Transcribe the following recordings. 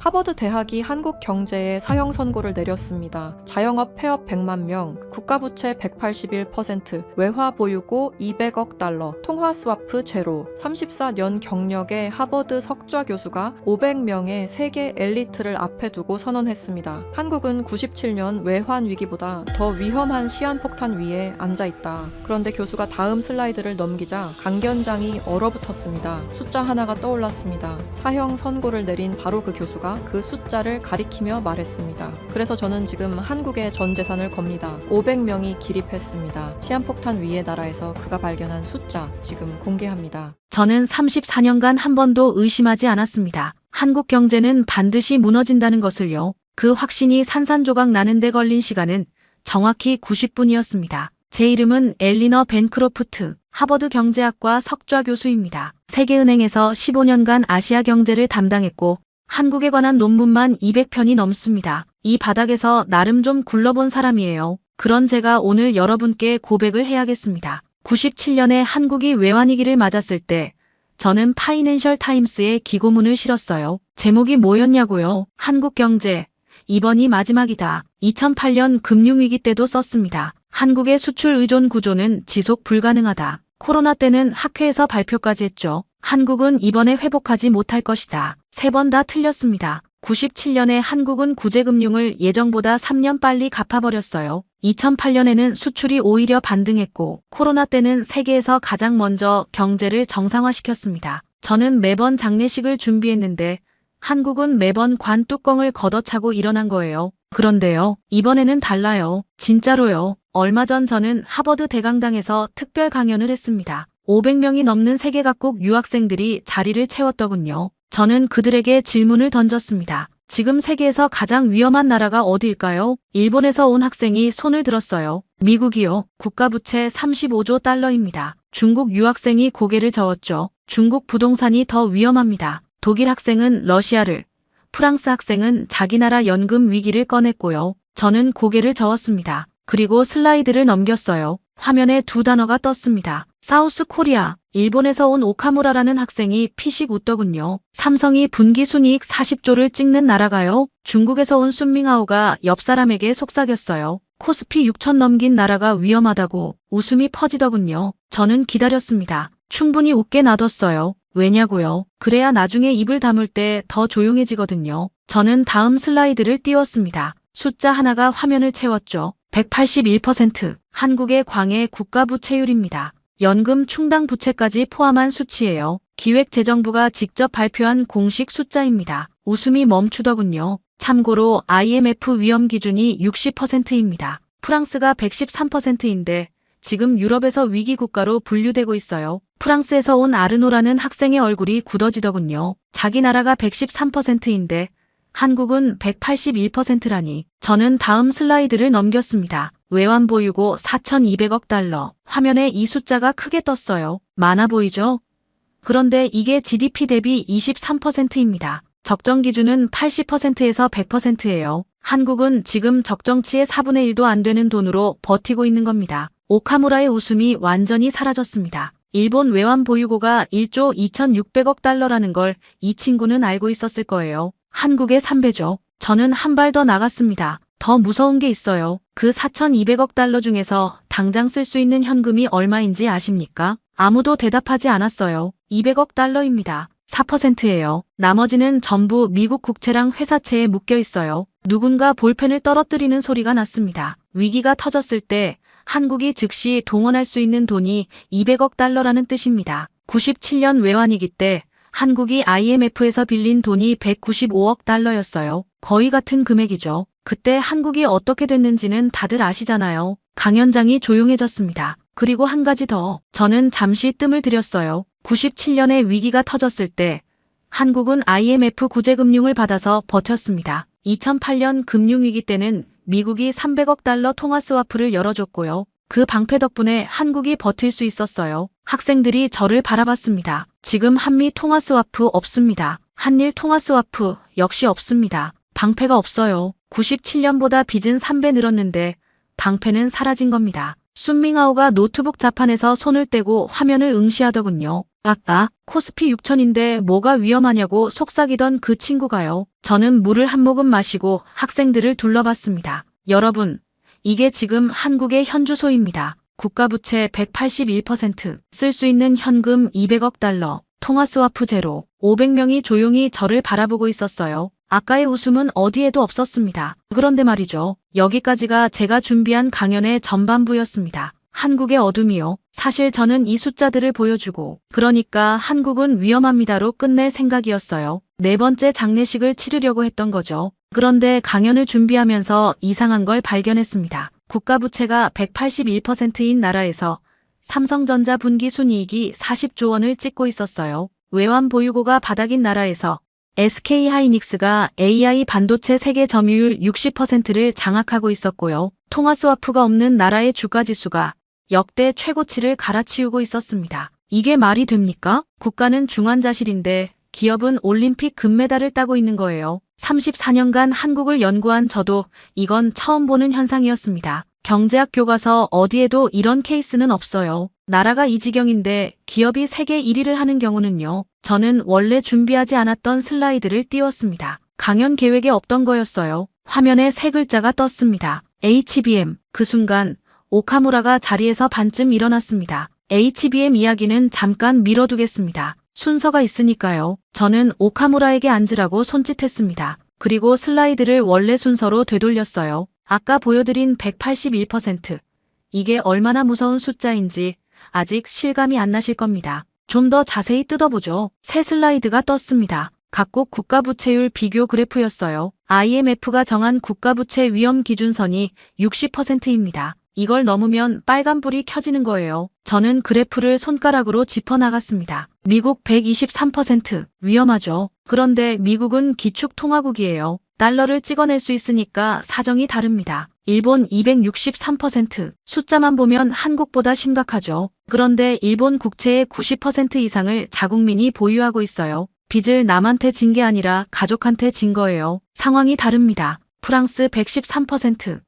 하버드 대학이 한국 경제에 사형 선고를 내렸습니다. 자영업 폐업 100만 명, 국가부채 181%, 외화 보유고 200억 달러, 통화 스와프 제로, 34년 경력의 하버드 석좌 교수가 500명의 세계 엘리트를 앞에 두고 선언했습니다. 한국은 97년 외환 위기보다 더 위험한 시한폭탄 위에 앉아있다. 그런데 교수가 다음 슬라이드를 넘기자 강견장이 얼어붙었습니다. 숫자 하나가 떠올랐습니다. 사형 선고를 내린 바로 그 교수가 그 숫자를 가리키며 말했습니다. 그래서 저는 지금 한국에 전 재산을 겁니다. 500명이 기립했습니다. 시한폭탄 위의 나라에서 그가 발견한 숫자 지금 공개합니다. 저는 34년간 한 번도 의심하지 않았습니다. 한국 경제는 반드시 무너진다는 것을요. 그 확신이 산산조각 나는데 걸린 시간은 정확히 90분이었습니다. 제 이름은 엘리너 벤크로프트, 하버드 경제학과 석좌 교수입니다. 세계은행에서 15년간 아시아 경제를 담당했고 한국에 관한 논문만 200편이 넘습니다. 이 바닥에서 나름 좀 굴러본 사람이에요. 그런 제가 오늘 여러분께 고백을 해야겠습니다. 97년에 한국이 외환위기를 맞았을 때 저는 파이낸셜 타임스에 기고문을 실었어요. 제목이 뭐였냐고요? 한국 경제, 이번이 마지막이다. 2008년 금융위기 때도 썼습니다. 한국의 수출 의존 구조는 지속 불가능하다. 코로나 때는 학회에서 발표까지 했죠. 한국은 이번에 회복하지 못할 것이다. 3번 다 틀렸습니다. 97년에 한국은 구제금융을 예정보다 3년 빨리 갚아버렸어요. 2008년에는 수출이 오히려 반등했고 코로나 때는 세계에서 가장 먼저 경제를 정상화시켰습니다. 저는 매번 장례식을 준비했는데 한국은 매번 관 뚜껑을 걷어차고 일어난 거예요. 그런데요, 이번에는 달라요. 진짜로요. 얼마 전 저는 하버드 대강당에서 특별 강연을 했습니다. 500명이 넘는 세계 각국 유학생들이 자리를 채웠더군요. 저는 그들에게 질문을 던졌습니다. 지금 세계에서 가장 위험한 나라가 어디일까요? 일본에서 온 학생이 손을 들었어요. 미국이요. 국가부채 35조 달러입니다. 중국 유학생이 고개를 저었죠. 중국 부동산이 더 위험합니다. 독일 학생은 러시아를, 프랑스 학생은 자기 나라 연금 위기를 꺼냈고요. 저는 고개를 저었습니다. 그리고 슬라이드를 넘겼어요. 화면에 두 단어가 떴습니다. 사우스 코리아. 일본에서 온 오카무라라는 학생이 피식 웃더군요. 삼성이 분기순이익 40조를 찍는 나라가요? 중국에서 온 순밍아오가 옆 사람에게 속삭였어요. 코스피 6천 넘긴 나라가 위험하다고 웃음이 퍼지더군요. 저는 기다렸습니다. 충분히 웃게 놔뒀어요. 왜냐고요? 그래야 나중에 입을 다물 때 더 조용해지거든요. 저는 다음 슬라이드를 띄웠습니다. 숫자 하나가 화면을 채웠죠. 181%. 한국의 광해 국가부채율입니다. 연금 충당 부채까지 포함한 수치예요. 기획재정부가 직접 발표한 공식 숫자입니다. 웃음이 멈추더군요. 참고로 IMF 위험 기준이 60%입니다. 프랑스가 113%인데 지금 유럽에서 위기 국가로 분류되고 있어요. 프랑스에서 온 아르노라는 학생의 얼굴이 굳어지더군요. 자기 나라가 113%인데 한국은 181%라니. 저는 다음 슬라이드를 넘겼습니다. 외환 보유고 4,200억 달러. 화면에 이 숫자가 크게 떴어요. 많아 보이죠? 그런데 이게 GDP 대비 23%입니다. 적정 기준은 80%에서 100%예요. 한국은 지금 적정치의 4분의 1도 안 되는 돈으로 버티고 있는 겁니다. 오카무라의 웃음이 완전히 사라졌습니다. 일본 외환 보유고가 1조 2,600억 달러라는 걸 이 친구는 알고 있었을 거예요. 한국의 3배죠. 저는 한 발 더 나갔습니다. 더 무서운 게 있어요. 그 4,200억 달러 중에서 당장 쓸 수 있는 현금이 얼마인지 아십니까? 아무도 대답하지 않았어요. 200억 달러입니다. 4%예요. 나머지는 전부 미국 국채랑 회사채에 묶여 있어요. 누군가 볼펜을 떨어뜨리는 소리가 났습니다. 위기가 터졌을 때 한국이 즉시 동원할 수 있는 돈이 200억 달러라는 뜻입니다. 97년 외환위기 때 한국이 IMF에서 빌린 돈이 195억 달러였어요. 거의 같은 금액이죠. 그때 한국이 어떻게 됐는지는 다들 아시잖아요. 강연장이 조용해졌습니다. 그리고 한 가지 더. 저는 잠시 뜸을 들였어요. 97년에 위기가 터졌을 때 한국은 IMF 구제금융을 받아서 버텼습니다. 2008년 금융위기 때는 미국이 300억 달러 통화 스와프를 열어줬고요. 그 방패 덕분에 한국이 버틸 수 있었어요. 학생들이 저를 바라봤습니다. 지금 한미 통화 스와프 없습니다. 한일 통화 스와프 역시 없습니다. 방패가 없어요. 97년보다 빚은 3배 늘었는데 방패는 사라진 겁니다. 순밍아오가 노트북 자판에서 손을 떼고 화면을 응시하더군요. 아까 코스피 6천인데 뭐가 위험하냐고 속삭이던 그 친구가요. 저는 물을 한 모금 마시고 학생들을 둘러봤습니다. 여러분, 이게 지금 한국의 현주소입니다. 국가부채 181%, 쓸 수 있는 현금 200억 달러, 통화스와프 제로, 500명이 조용히 저를 바라보고 있었어요. 아까의 웃음은 어디에도 없었습니다. 그런데 말이죠. 여기까지가 제가 준비한 강연의 전반부였습니다. 한국의 어둠이요. 사실 저는 이 숫자들을 보여주고, 그러니까 한국은 위험합니다로 끝낼 생각이었어요. 네 번째 장례식을 치르려고 했던 거죠. 그런데 강연을 준비하면서 이상한 걸 발견했습니다. 국가부채가 181%인 나라에서 삼성전자 분기 순이익이 40조 원을 찍고 있었어요. 외환 보유고가 바닥인 나라에서 SK하이닉스가 AI 반도체 세계 점유율 60%를 장악하고 있었고요. 통화스와프가 없는 나라의 주가지수가 역대 최고치를 갈아치우고 있었습니다. 이게 말이 됩니까? 국가는 중환자실인데 기업은 올림픽 금메달을 따고 있는 거예요. 34년간 한국을 연구한 저도 이건 처음 보는 현상이었습니다. 경제학 교과서 어디에도 이런 케이스는 없어요. 나라가 이 지경인데 기업이 세계 1위를 하는 경우는요. 저는 원래 준비하지 않았던 슬라이드를 띄웠습니다. 강연 계획에 없던 거였어요. 화면에 세 글자가 떴습니다. HBM. 그 순간 오카무라가 자리에서 반쯤 일어났습니다. HBM 이야기는 잠깐 미뤄두겠습니다. 순서가 있으니까요. 저는 오카무라에게 앉으라고 손짓했습니다. 그리고 슬라이드를 원래 순서로 되돌렸어요. 아까 보여드린 181%. 이게 얼마나 무서운 숫자인지 아직 실감이 안 나실 겁니다. 좀 더 자세히 뜯어보죠. 새 슬라이드가 떴습니다. 각국 국가부채율 비교 그래프였어요. IMF가 정한 국가부채 위험 기준선이 60%입니다. 이걸 넘으면 빨간불이 켜지는 거예요. 저는 그래프를 손가락으로 짚어나갔습니다. 미국 123%. 위험하죠. 그런데 미국은 기축통화국이에요. 달러를 찍어낼 수 있으니까 사정이 다릅니다. 일본 263%. 숫자만 보면 한국보다 심각하죠. 그런데 일본 국채의 90% 이상을 자국민이 보유하고 있어요. 빚을 남한테 진 게 아니라 가족한테 진 거예요. 상황이 다릅니다. 프랑스 113%.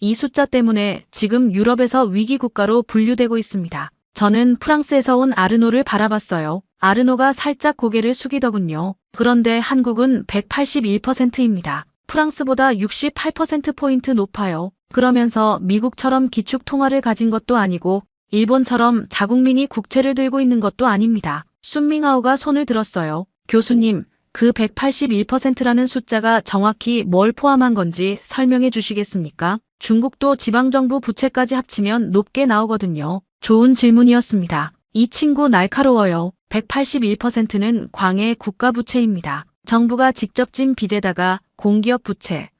이 숫자 때문에 지금 유럽에서 위기 국가로 분류되고 있습니다. 저는 프랑스에서 온 아르노를 바라봤어요. 아르노가 살짝 고개를 숙이더군요. 그런데 한국은 181%입니다. 프랑스보다 68%포인트 높아요. 그러면서 미국처럼 기축통화를 가진 것도 아니고 일본처럼 자국민이 국채를 들고 있는 것도 아닙니다. 순밍하오가 손을 들었어요. 교수님, 그 181%라는 숫자가 정확히 뭘 포함한 건지 설명해 주시겠습니까? 중국도 지방정부 부채까지 합치면 높게 나오거든요. 좋은 질문이었습니다. 이 친구 날카로워요. 181%는 광해 국가부채입니다. 정부가 직접 진 빚에다가 공기업 부채,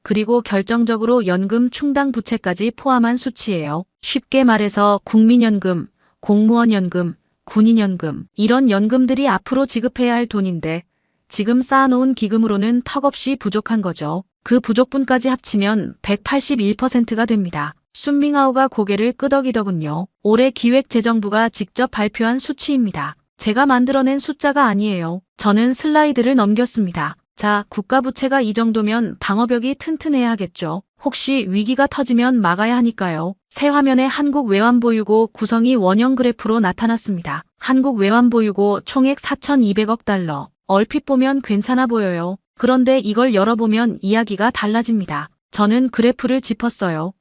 그리고 결정적으로 연금 충당 부채까지 포함한 수치예요. 쉽게 말해서 국민연금, 공무원연금, 군인연금, 이런 연금들이 앞으로 지급해야 할 돈인데 지금 쌓아놓은 기금으로는 턱없이 부족한 거죠. 그 부족분까지 합치면 181%가 됩니다. 순밍하오가 고개를 끄덕이더군요. 올해 기획재정부가 직접 발표한 수치입니다. 제가 만들어낸 숫자가 아니에요. 저는 슬라이드를 넘겼습니다. 자, 국가부채가 이 정도면 방어벽이 튼튼해야 하겠죠. 혹시 위기가 터지면 막아야 하니까요. 새 화면에 한국 외환보유고 구성이 원형 그래프로 나타났습니다. 한국 외환보유고 총액 4,200억 달러. 얼핏 보면 괜찮아 보여요. 그런데 이걸 열어보면 이야기가 달라집니다. 저는 그래프를 짚었어요.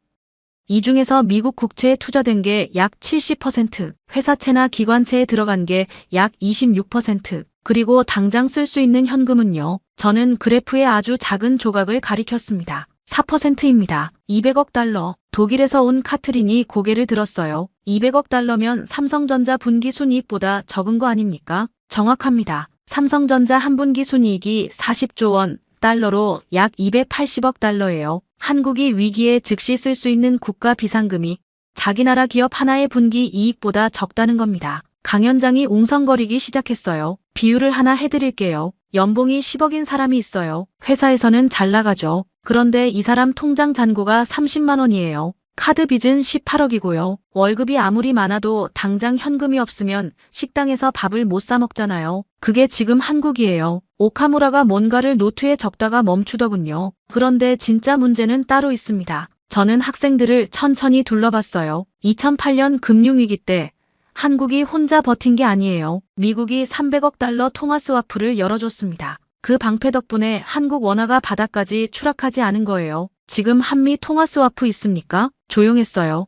이 중에서 미국 국채에 투자된 게 약 70%, 회사채나 기관채에 들어간 게 약 26%, 그리고 당장 쓸 수 있는 현금은요. 저는 그래프의 아주 작은 조각을 가리켰습니다. 4%입니다. 200억 달러. 독일에서 온 카트린이 고개를 들었어요. 200억 달러면 삼성전자 분기 순이익보다 적은 거 아닙니까? 정확합니다. 삼성전자 한 분기 순이익이 40조 원, 달러로 약 280억 달러예요. 한국이 위기에 즉시 쓸 수 있는 국가 비상금이 자기 나라 기업 하나의 분기 이익보다 적다는 겁니다. 강연장이 웅성거리기 시작했어요. 비유를 하나 해드릴게요. 연봉이 10억인 사람이 있어요. 회사에서는 잘 나가죠. 그런데 이 사람 통장 잔고가 30만 원이에요. 카드 빚은 18억이고요. 월급이 아무리 많아도 당장 현금이 없으면 식당에서 밥을 못 사 먹잖아요. 그게 지금 한국이에요. 오카무라가 뭔가를 노트에 적다가 멈추더군요. 그런데 진짜 문제는 따로 있습니다. 저는 학생들을 천천히 둘러봤어요. 2008년 금융위기 때 한국이 혼자 버틴 게 아니에요. 미국이 300억 달러 통화스와프를 열어줬습니다. 그 방패 덕분에 한국 원화가 바닥까지 추락하지 않은 거예요. 지금 한미 통화스와프 있습니까? 조용했어요.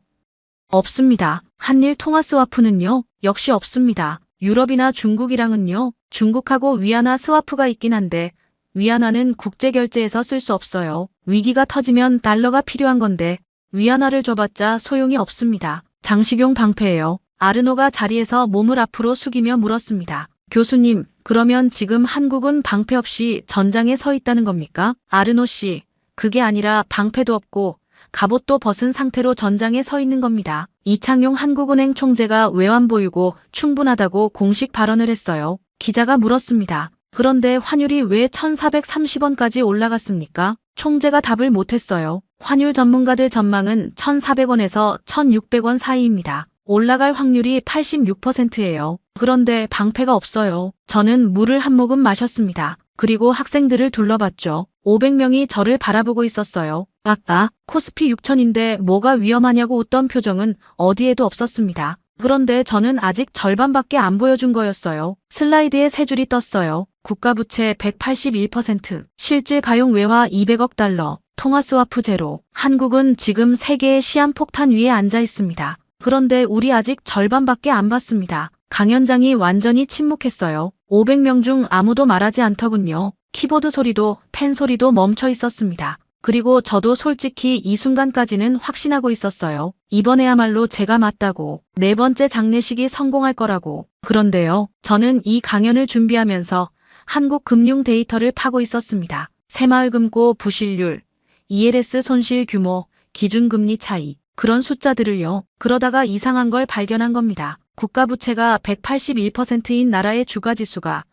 없습니다. 한일 통화스와프는요? 역시 없습니다. 유럽이나 중국이랑은요? 중국하고 위안화 스와프가 있긴 한데 위안화는 국제결제에서 쓸 수 없어요. 위기가 터지면 달러가 필요한 건데 위안화를 줘봤자 소용이 없습니다. 장식용 방패예요. 아르노가 자리에서 몸을 앞으로 숙이며 물었습니다. 교수님, 그러면 지금 한국은 방패 없이 전장에 서 있다는 겁니까? 아르노 씨, 그게 아니라 방패도 없고 갑옷도 벗은 상태로 전장에 서 있는 겁니다. 이창용 한국은행 총재가 외환보유고 충분하다고 공식 발언을 했어요. 기자가 물었습니다. 그런데 환율이 왜 1,430원까지 올라갔습니까? 총재가 답을 못했어요. 환율 전문가들 전망은 1,400원에서 1,600원 사이입니다. 올라갈 확률이 86%예요. 그런데 방패가 없어요. 저는 물을 한 모금 마셨습니다. 그리고 학생들을 둘러봤죠. 500명이 저를 바라보고 있었어요. 아까 코스피 6천인데 뭐가 위험하냐고 웃던 표정은 어디에도 없었습니다. 그런데 저는 아직 절반밖에 안 보여준 거였어요. 슬라이드에 세 줄이 떴어요. 국가부채 181%, 실질 가용 외화 200억 달러, 통화스와프 제로. 한국은 지금 세계의 시한폭탄 위에 앉아 있습니다. 그런데 우리 아직 절반밖에 안 봤습니다. 강연장이 완전히 침묵했어요. 500명 중 아무도 말하지 않더군요. 키보드 소리도 펜 소리도 멈춰 있었습니다. 그리고 저도 솔직히 이 순간까지는 확신하고 있었어요. 이번에야말로 제가 맞다고. 네 번째 장례식이 성공할 거라고. 그런데요, 저는 이 강연을 준비하면서 한국 금융 데이터를 파고 있었습니다. 새마을금고 부실률, ELS 손실 규모, 기준금리 차이. 그런 숫자들을요. 그러다가 이상한 걸 발견한 겁니다. 국가부채가 181%인 나라의 주가지수가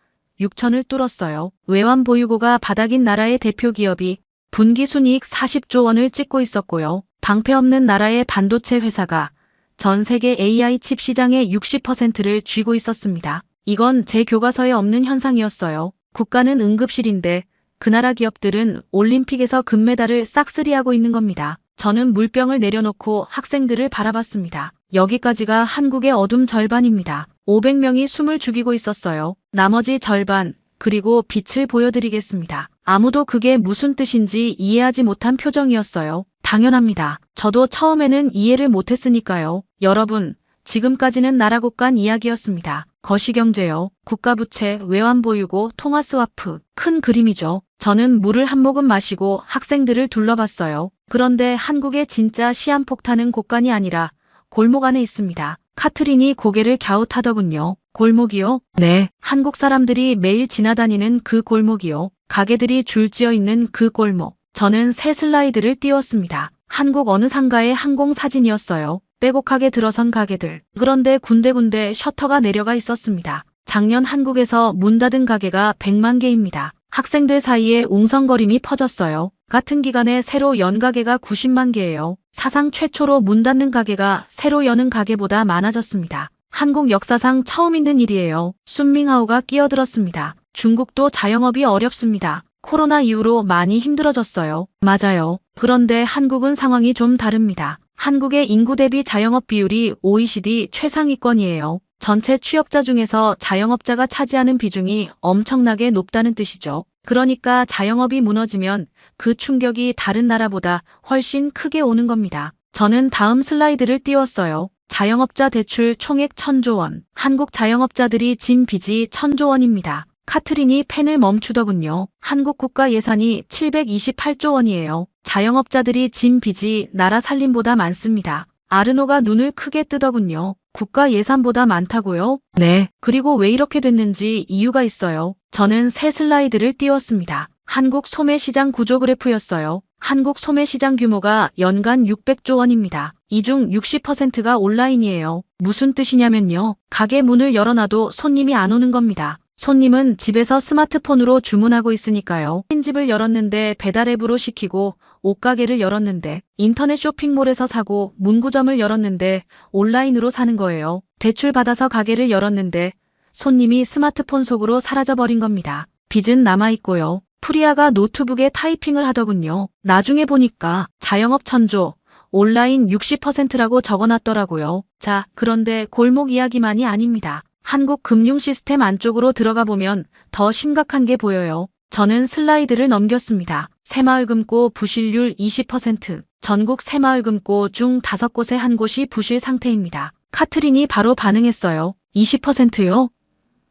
6천을 뚫었어요. 외환보유고가 바닥인 나라의 대표 기업이 분기순이익 40조 원을 찍고 있었고요. 방패 없는 나라의 반도체 회사가 전 세계 AI 칩 시장의 60%를 쥐고 있었습니다. 이건 제 교과서에 없는 현상이었어요. 국가는 응급실인데 그 나라 기업들은 올림픽에서 금메달을 싹쓸이하고 있는 겁니다. 저는 물병을 내려놓고 학생들을 바라봤습니다. 여기까지가 한국의 어둠 절반입니다. 500명이 숨을 죽이고 있었어요. 나머지 절반, 그리고 빛을 보여드리겠습니다. 아무도 그게 무슨 뜻인지 이해하지 못한 표정이었어요. 당연합니다. 저도 처음에는 이해를 못했으니까요. 여러분, 지금까지는 나라국 간 이야기였습니다. 거시경제요. 국가부채, 외환보유고, 통화스와프. 큰 그림이죠. 저는 물을 한 모금 마시고 학생들을 둘러봤어요. 그런데 한국의 진짜 시한폭탄은 곳간이 아니라 골목 안에 있습니다. 카트린이 고개를 갸웃하더군요. 골목이요? 네. 한국 사람들이 매일 지나다니는 그 골목이요. 가게들이 줄지어 있는 그 골목. 저는 새 슬라이드를 띄웠습니다. 한국 어느 상가의 항공 사진이었어요. 빼곡하게 들어선 가게들. 그런데 군데군데 셔터가 내려가 있었습니다. 작년 한국에서 문 닫은 가게가 100만 개입니다. 학생들 사이에 웅성거림이 퍼졌어요. 같은 기간에 새로 연 가게가 90만 개예요. 사상 최초로 문 닫는 가게가 새로 여는 가게보다 많아졌습니다. 한국 역사상 처음 있는 일이에요. 순밍하오가 끼어들었습니다. 중국도 자영업이 어렵습니다. 코로나 이후로 많이 힘들어졌어요. 맞아요. 그런데 한국은 상황이 좀 다릅니다. 한국의 인구 대비 자영업 비율이 OECD 최상위권이에요. 전체 취업자 중에서 자영업자가 차지하는 비중이 엄청나게 높다는 뜻이죠. 그러니까 자영업이 무너지면 그 충격이 다른 나라보다 훨씬 크게 오는 겁니다. 저는 다음 슬라이드를 띄웠어요. 자영업자 대출 총액 1,000조 원. 한국 자영업자들이 진 빚이 1,000조 원입니다. 카트린이 펜을 멈추더군요. 한국 국가 예산이 728조 원이에요. 자영업자들이 진 빚이 나라 살림보다 많습니다. 아르노가 눈을 크게 뜨더군요. 국가 예산보다 많다고요? 네. 그리고 왜 이렇게 됐는지 이유가 있어요. 저는 새 슬라이드를 띄웠습니다. 한국 소매시장 구조 그래프였어요. 한국 소매시장 규모가 연간 600조 원입니다. 이 중 60%가 온라인이에요. 무슨 뜻이냐면요. 가게 문을 열어놔도 손님이 안 오는 겁니다. 손님은 집에서 스마트폰으로 주문하고 있으니까요. 흰집을 열었는데 배달 앱으로 시키고 옷가게를 열었는데 인터넷 쇼핑몰에서 사고 문구점을 열었는데 온라인으로 사는 거예요. 대출 받아서 가게를 열었는데 손님이 스마트폰 속으로 사라져버린 겁니다. 빚은 남아있고요. 프리아가 노트북에 타이핑을 하더군요. 나중에 보니까 자영업 1,000조, 온라인 60%라고 적어놨더라고요. 자, 그런데 골목 이야기만이 아닙니다. 한국 금융 시스템 안쪽으로 들어가 보면 더 심각한 게 보여요. 저는 슬라이드를 넘겼습니다. 새마을금고 부실률 20%, 전국 새마을금고 중 5곳에 한 곳이 부실 상태입니다. 카트린이 바로 반응했어요. 20%요?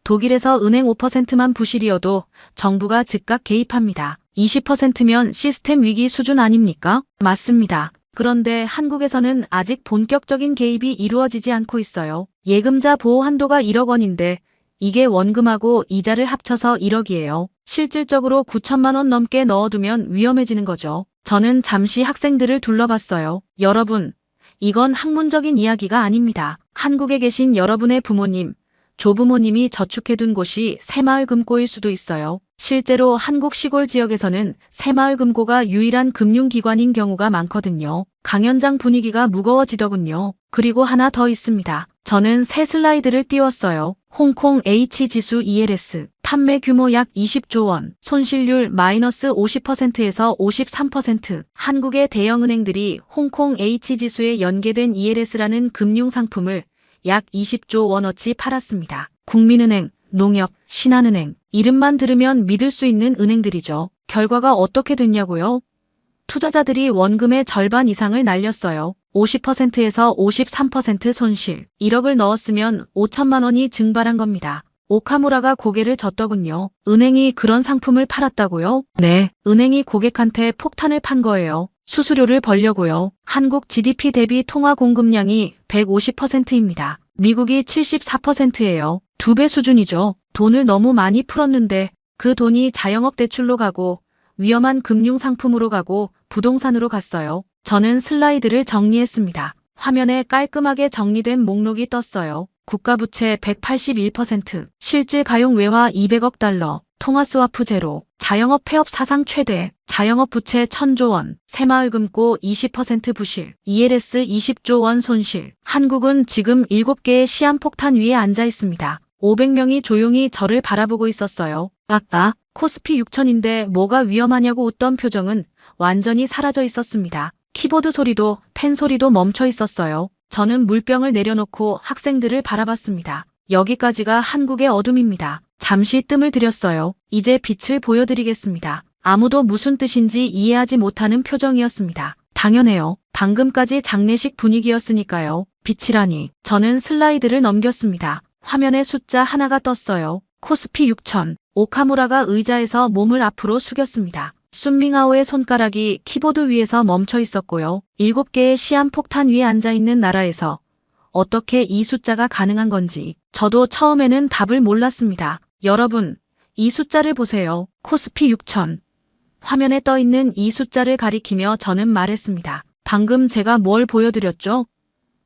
독일에서 은행 5%만 부실이어도 정부가 즉각 개입합니다. 20%면 시스템 위기 수준 아닙니까? 맞습니다. 그런데 한국에서는 아직 본격적인 개입이 이루어지지 않고 있어요. 예금자 보호 한도가 1억 원인데 이게 원금하고 이자를 합쳐서 1억이에요. 실질적으로 9천만 원 넘게 넣어두면 위험해지는 거죠. 저는 잠시 학생들을 둘러봤어요. 여러분, 이건 학문적인 이야기가 아닙니다. 한국에 계신 여러분의 부모님, 조부모님이 저축해둔 곳이 새마을금고일 수도 있어요. 실제로 한국 시골 지역에서는 새마을금고가 유일한 금융기관인 경우가 많거든요. 강연장 분위기가 무거워지더군요. 그리고 하나 더 있습니다. 저는 새 슬라이드를 띄웠어요. 홍콩 H지수 ELS, 판매 규모 약 20조 원, 손실률 마이너스 50%에서 53%. 한국의 대형은행들이 홍콩 H지수에 연계된 ELS라는 금융상품을 약 20조 원어치 팔았습니다. 국민은행, 농협, 신한은행, 이름만 들으면 믿을 수 있는 은행들이죠. 결과가 어떻게 됐냐고요? 투자자들이 원금의 절반 이상을 날렸어요. 50%에서 53% 손실. 1억을 넣었으면 5천만 원이 증발한 겁니다. 오카무라가 고개를 젓더군요. 은행이 그런 상품을 팔았다고요? 네, 은행이 고객한테 폭탄을 판 거예요. 수수료를 벌려고요. 한국 GDP 대비 통화 공급량이 150%입니다. 미국이 74%예요. 2배 수준이죠. 돈을 너무 많이 풀었는데 그 돈이 자영업 대출로 가고 위험한 금융상품으로 가고 부동산으로 갔어요. 저는 슬라이드를 정리했습니다. 화면에 깔끔하게 정리된 목록이 떴어요. 국가부채 181%, 실질 가용 외화 200억 달러, 통화스와프 제로, 자영업 폐업 사상 최대, 자영업 부채 1000조 원, 새마을금고 20% 부실, ELS 20조 원 손실. 한국은 지금 7개의 시한폭탄 위에 앉아 있습니다. 500명이 조용히 저를 바라보고 있었어요. 아까 코스피 6000인데 뭐가 위험하냐고 웃던 표정은 완전히 사라져 있었습니다. 키보드 소리도 펜 소리도 멈춰 있었어요. 저는 물병을 내려놓고 학생들을 바라봤습니다. 여기까지가 한국의 어둠입니다. 잠시 뜸을 들였어요. 이제 빛을 보여드리겠습니다. 아무도 무슨 뜻인지 이해하지 못하는 표정이었습니다. 당연해요. 방금까지 장례식 분위기였으니까요. 빛이라니. 저는 슬라이드를 넘겼습니다. 화면에 숫자 하나가 떴어요. 코스피 6000. 오카무라가 의자에서 몸을 앞으로 숙였습니다. 순밍아오의 손가락이 키보드 위에서 멈춰 있었고요. 7개의 시한폭탄 위에 앉아있는 나라에서 어떻게 이 숫자가 가능한 건지 저도 처음에는 답을 몰랐습니다. 여러분, 이 숫자를 보세요. 코스피 6000. 화면에 떠있는 이 숫자를 가리키며 저는 말했습니다. 방금 제가 뭘 보여드렸죠?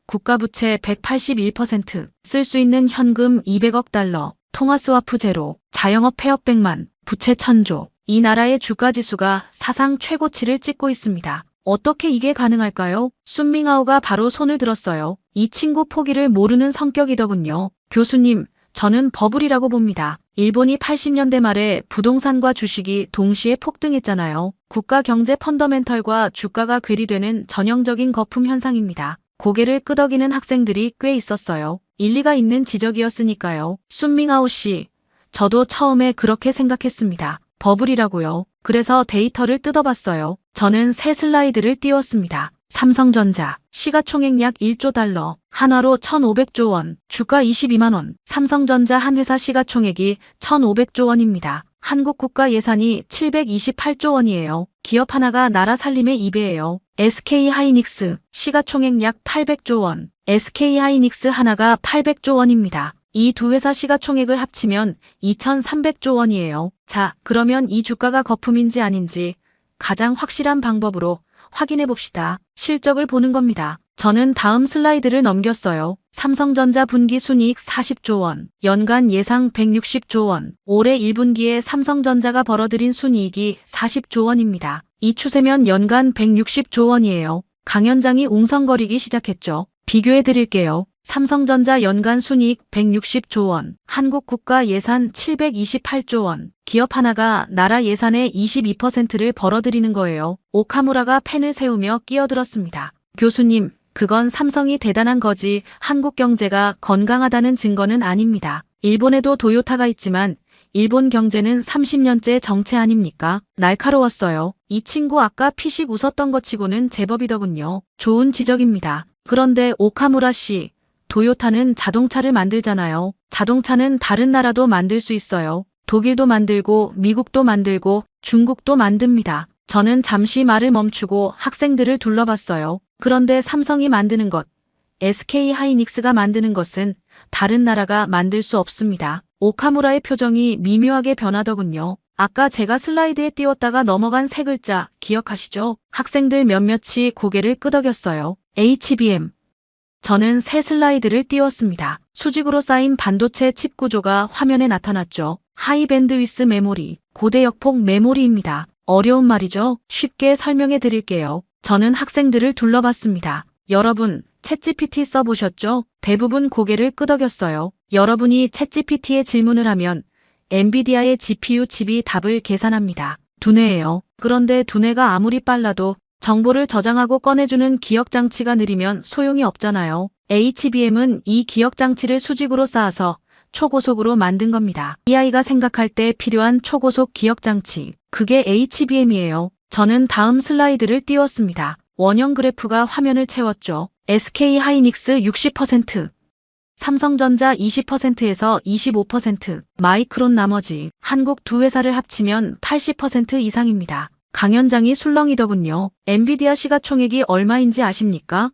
국가부채 181%, 쓸 수 있는 현금 200억 달러, 통화스와프 제로, 자영업 폐업 100만, 부채 1000조. 이 나라의 주가지수가 사상 최고치를 찍고 있습니다. 어떻게 이게 가능할까요? 순밍아오가 바로 손을 들었어요. 이 친구 포기를 모르는 성격이더군요. 교수님, 저는 버블이라고 봅니다. 일본이 80년대 말에 부동산과 주식이 동시에 폭등했잖아요. 국가 경제 펀더멘털과 주가가 괴리되는 전형적인 거품 현상입니다. 고개를 끄덕이는 학생들이 꽤 있었어요. 일리가 있는 지적이었으니까요. 순밍아오 씨, 저도 처음에 그렇게 생각했습니다. 버블이라고요. 그래서 데이터를 뜯어봤어요. 저는 새 슬라이드를 띄웠습니다. 삼성전자, 시가총액 약 1조 달러, 한화로 1,500조 원, 주가 22만 원. 삼성전자 한 회사 시가총액이 1,500조 원입니다. 한국 국가 예산이 728조 원이에요. 기업 하나가 나라 살림의 2배예요. SK하이닉스, 시가총액 약 800조 원, SK하이닉스 하나가 800조 원입니다. 이 두 회사 시가총액을 합치면 2,300조 원이에요. 자, 그러면 이 주가가 거품인지 아닌지 가장 확실한 방법으로 확인해 봅시다. 실적을 보는 겁니다. 저는 다음 슬라이드를 넘겼어요. 삼성전자 분기 순이익 40조 원, 연간 예상 160조 원, 올해 1분기에 삼성전자가 벌어들인 순이익이 40조 원입니다. 이 추세면 연간 160조 원이에요. 강연장이 웅성거리기 시작했죠. 비교해 드릴게요. 삼성전자 연간 순이익 160조 원, 한국 국가 예산 728조 원, 기업 하나가 나라 예산의 22%를 벌어들이는 거예요. 오카무라가 펜을 세우며 끼어들었습니다. 교수님, 그건 삼성이 대단한 거지 한국 경제가 건강하다는 증거는 아닙니다. 일본에도 도요타가 있지만 일본 경제는 30년째 정체 아닙니까? 날카로웠어요. 이 친구 아까 피식 웃었던 것 치고는 제법이더군요. 좋은 지적입니다. 그런데 오카무라 씨, 도요타는 자동차를 만들잖아요. 자동차는 다른 나라도 만들 수 있어요. 독일도 만들고 미국도 만들고 중국도 만듭니다. 저는 잠시 말을 멈추고 학생들을 둘러봤어요. 그런데 삼성이 만드는 것, SK 하이닉스가 만드는 것은 다른 나라가 만들 수 없습니다. 오카무라의 표정이 미묘하게 변하더군요. 아까 제가 슬라이드에 띄웠다가 넘어간 세 글자 기억하시죠? 학생들 몇몇이 고개를 끄덕였어요. HBM. 저는 새 슬라이드를 띄웠습니다. 수직으로 쌓인 반도체 칩 구조가 화면에 나타났죠. 하이 밴드위스 메모리, 고대역폭 메모리입니다. 어려운 말이죠? 쉽게 설명해 드릴게요. 저는 학생들을 둘러봤습니다. 여러분, 챗GPT 써보셨죠? 대부분 고개를 끄덕였어요. 여러분이 챗GPT에 질문을 하면 엔비디아의 GPU 칩이 답을 계산합니다. 두뇌예요. 그런데 두뇌가 아무리 빨라도 정보를 저장하고 꺼내주는 기억장치가 느리면 소용이 없잖아요. HBM은 이 기억장치를 수직으로 쌓아서 초고속으로 만든 겁니다. AI가 생각할 때 필요한 초고속 기억장치. 그게 HBM이에요. 저는 다음 슬라이드를 띄웠습니다. 원형 그래프가 화면을 채웠죠. SK 하이닉스 60%, 삼성전자 20%에서 25%, 마이크론 나머지, 한국 두 회사를 합치면 80% 이상입니다. 강연장이 술렁이더군요. 엔비디아 시가총액이 얼마인지 아십니까?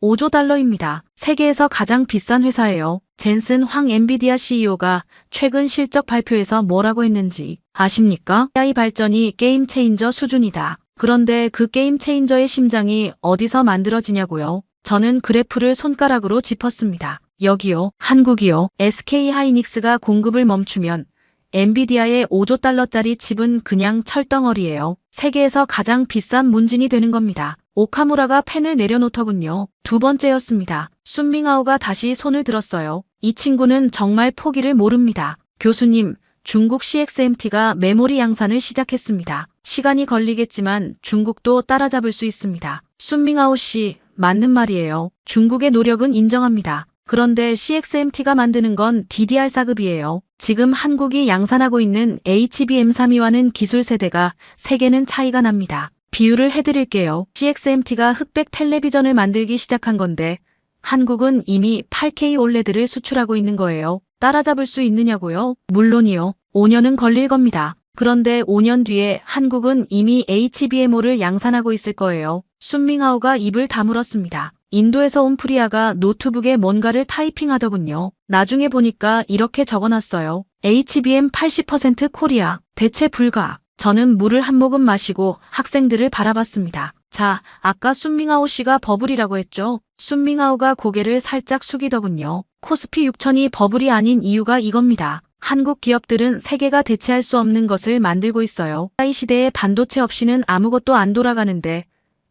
5조 달러입니다. 세계에서 가장 비싼 회사예요. 젠슨 황 엔비디아 CEO가 최근 실적 발표에서 뭐라고 했는지 아십니까? AI 발전이 게임 체인저 수준이다. 그런데 그 게임 체인저의 심장이 어디서 만들어지냐고요? 저는 그래프를 손가락으로 짚었습니다. 여기요, 한국이요. SK 하이닉스가 공급을 멈추면 엔비디아의 5조 달러짜리 칩은 그냥 철덩어리예요. 세계에서 가장 비싼 문진이 되는 겁니다. 오카무라가 펜을 내려놓더군요. 두 번째였습니다. 순밍아오가 다시 손을 들었어요. 이 친구는 정말 포기를 모릅니다. 교수님, 중국 CXMT가 메모리 양산을 시작했습니다. 시간이 걸리겠지만 중국도 따라잡을 수 있습니다. 순밍아오 씨, 맞는 말이에요. 중국의 노력은 인정합니다. 그런데 CXMT가 만드는 건 DDR4급이에요. 지금 한국이 양산하고 있는 HBM3E와는 기술 세대가 세계는 차이가 납니다. 비유를 해드릴게요. CXMT가 흑백 텔레비전을 만들기 시작한 건데 한국은 이미 8K 올레드를 수출하고 있는 거예요. 따라잡을 수 있느냐고요? 물론이요. 5년은 걸릴 겁니다. 그런데 5년 뒤에 한국은 이미 HBM5를 양산하고 있을 거예요. 순밍하오가 입을 다물었습니다. 인도에서 온 프리아가 노트북에 뭔가를 타이핑하더군요. 나중에 보니까 이렇게 적어놨어요. HBM 80% 코리아, 대체 불가. 저는 물을 한 모금 마시고 학생들을 바라봤습니다. 자, 아까 순밍아오 씨가 버블이라고 했죠? 순밍아오가 고개를 살짝 숙이더군요. 코스피 6000이 버블이 아닌 이유가 이겁니다. 한국 기업들은 세계가 대체할 수 없는 것을 만들고 있어요. AI 시대에 반도체 없이는 아무것도 안 돌아가는데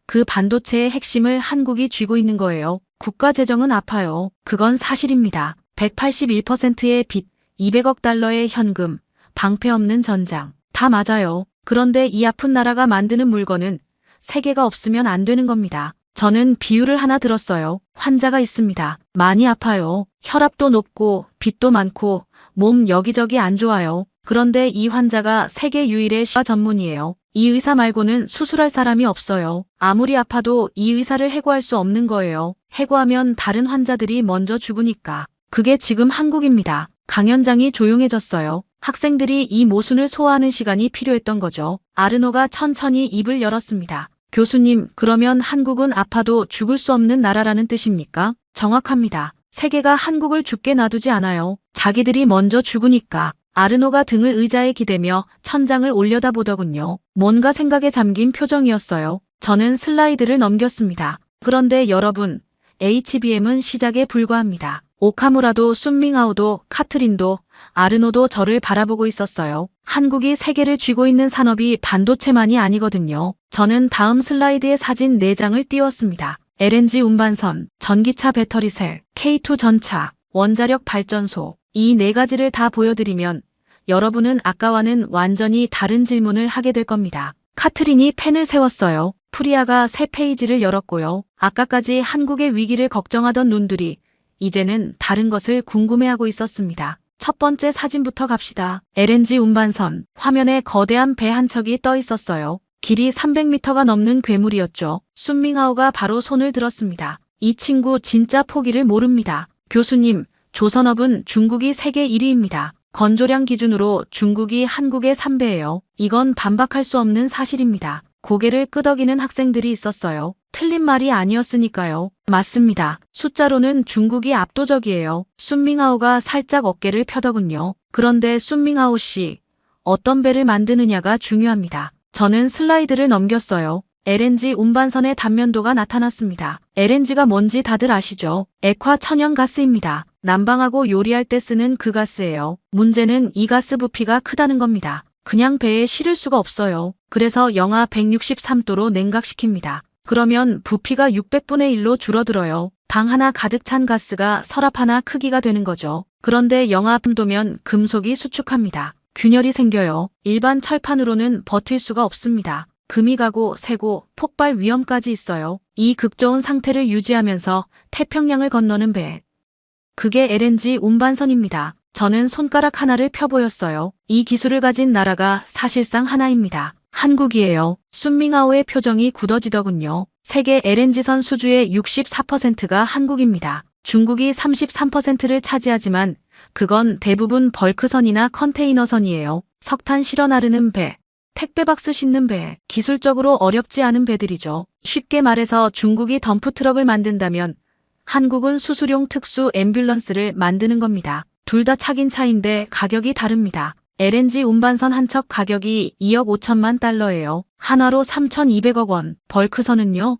그 반도체의 핵심을 한국이 쥐고 있는 거예요. 국가 재정은 아파요. 그건 사실입니다. 181%의 빚, 200억 달러의 현금, 방패 없는 전장. 다 맞아요. 그런데 이 아픈 나라가 만드는 물건은 세계가 없으면 안 되는 겁니다. 저는 비유를 하나 들었어요. 환자가 있습니다. 많이 아파요. 혈압도 높고 빚도 많고 몸 여기저기 안 좋아요. 그런데 이 환자가 세계 유일의 시과 전문이에요. 이 의사 말고는 수술할 사람이 없어요. 아무리 아파도 이 의사를 해고할 수 없는 거예요. 해고하면 다른 환자들이 먼저 죽으니까. 그게 지금 한국입니다. 강연장이 조용해졌어요. 학생들이 이 모순을 소화하는 시간이 필요했던 거죠. 아르노가 천천히 입을 열었습니다. 교수님, 그러면 한국은 아파도 죽을 수 없는 나라라는 뜻입니까? 정확합니다. 세계가 한국을 죽게 놔두지 않아요. 자기들이 먼저 죽으니까. 아르노가 등을 의자에 기대며 천장을 올려다보더군요. 뭔가 생각에 잠긴 표정이었어요. 저는 슬라이드를 넘겼습니다. 그런데 여러분, HBM은 시작에 불과합니다. 오카무라도 순밍아오도 카트린도 아르노도 저를 바라보고 있었어요. 한국이 세계를 쥐고 있는 산업이 반도체만이 아니거든요. 저는 다음 슬라이드에 사진 4장을 띄웠습니다. LNG 운반선, 전기차 배터리셀, K2 전차, 원자력 발전소. 이 4가지를 다 보여드리면 여러분은 아까와는 완전히 다른 질문을 하게 될 겁니다. 카트린이 펜을 세웠어요. 프리아가 새 페이지를 열었고요. 아까까지 한국의 위기를 걱정하던 눈들이 이제는 다른 것을 궁금해하고 있었습니다. 첫 번째 사진부터 갑시다. LNG 운반선. 화면에 거대한 배 한 척이 떠 있었어요. 길이 300m가 넘는 괴물이었죠. 순밍하오가 바로 손을 들었습니다. 이 친구 진짜 포기를 모릅니다. 교수님, 조선업은 중국이 세계 1위입니다. 건조량 기준으로 중국이 한국의 3배예요. 이건 반박할 수 없는 사실입니다. 고개를 끄덕이는 학생들이 있었어요. 틀린 말이 아니었으니까요. 맞습니다. 숫자로는 중국이 압도적이에요. 순밍하오가 살짝 어깨를 펴더군요. 그런데 순밍하오 씨, 어떤 배를 만드느냐가 중요합니다. 저는 슬라이드를 넘겼어요. LNG 운반선의 단면도가 나타났습니다. LNG가 뭔지 다들 아시죠? 액화 천연가스입니다. 난방하고 요리할 때 쓰는 그 가스예요. 문제는 이 가스 부피가 크다는 겁니다. 그냥 배에 실을 수가 없어요. 그래서 영하 163도로 냉각시킵니다. 그러면 부피가 600분의 1로 줄어들어요. 방 하나 가득 찬 가스가 서랍 하나 크기가 되는 거죠. 그런데 영하 3도면 금속이 수축합니다. 균열이 생겨요. 일반 철판으로는 버틸 수가 없습니다. 금이 가고 새고 폭발 위험까지 있어요. 이 극좋은 상태를 유지하면서 태평양을 건너는 배. 그게 LNG 운반선입니다. 저는 손가락 하나를 펴보였어요. 이 기술을 가진 나라가 사실상 하나입니다. 한국이에요. 순밍하오의 표정이 굳어지더군요. 세계 LNG선 수주의 64%가 한국입니다. 중국이 33%를 차지하지만 그건 대부분 벌크선이나 컨테이너선이에요. 석탄 실어 나르는 배, 택배박스 싣는 배, 기술적으로 어렵지 않은 배들이죠. 쉽게 말해서 중국이 덤프트럭을 만든다면 한국은 수수용 특수 앰뷸런스를 만드는 겁니다. 둘 다 차긴 차인데 가격이 다릅니다. LNG 운반선 한 척 가격이 2억 5천만 달러예요. 한화로 3,200억 원, 벌크선은요?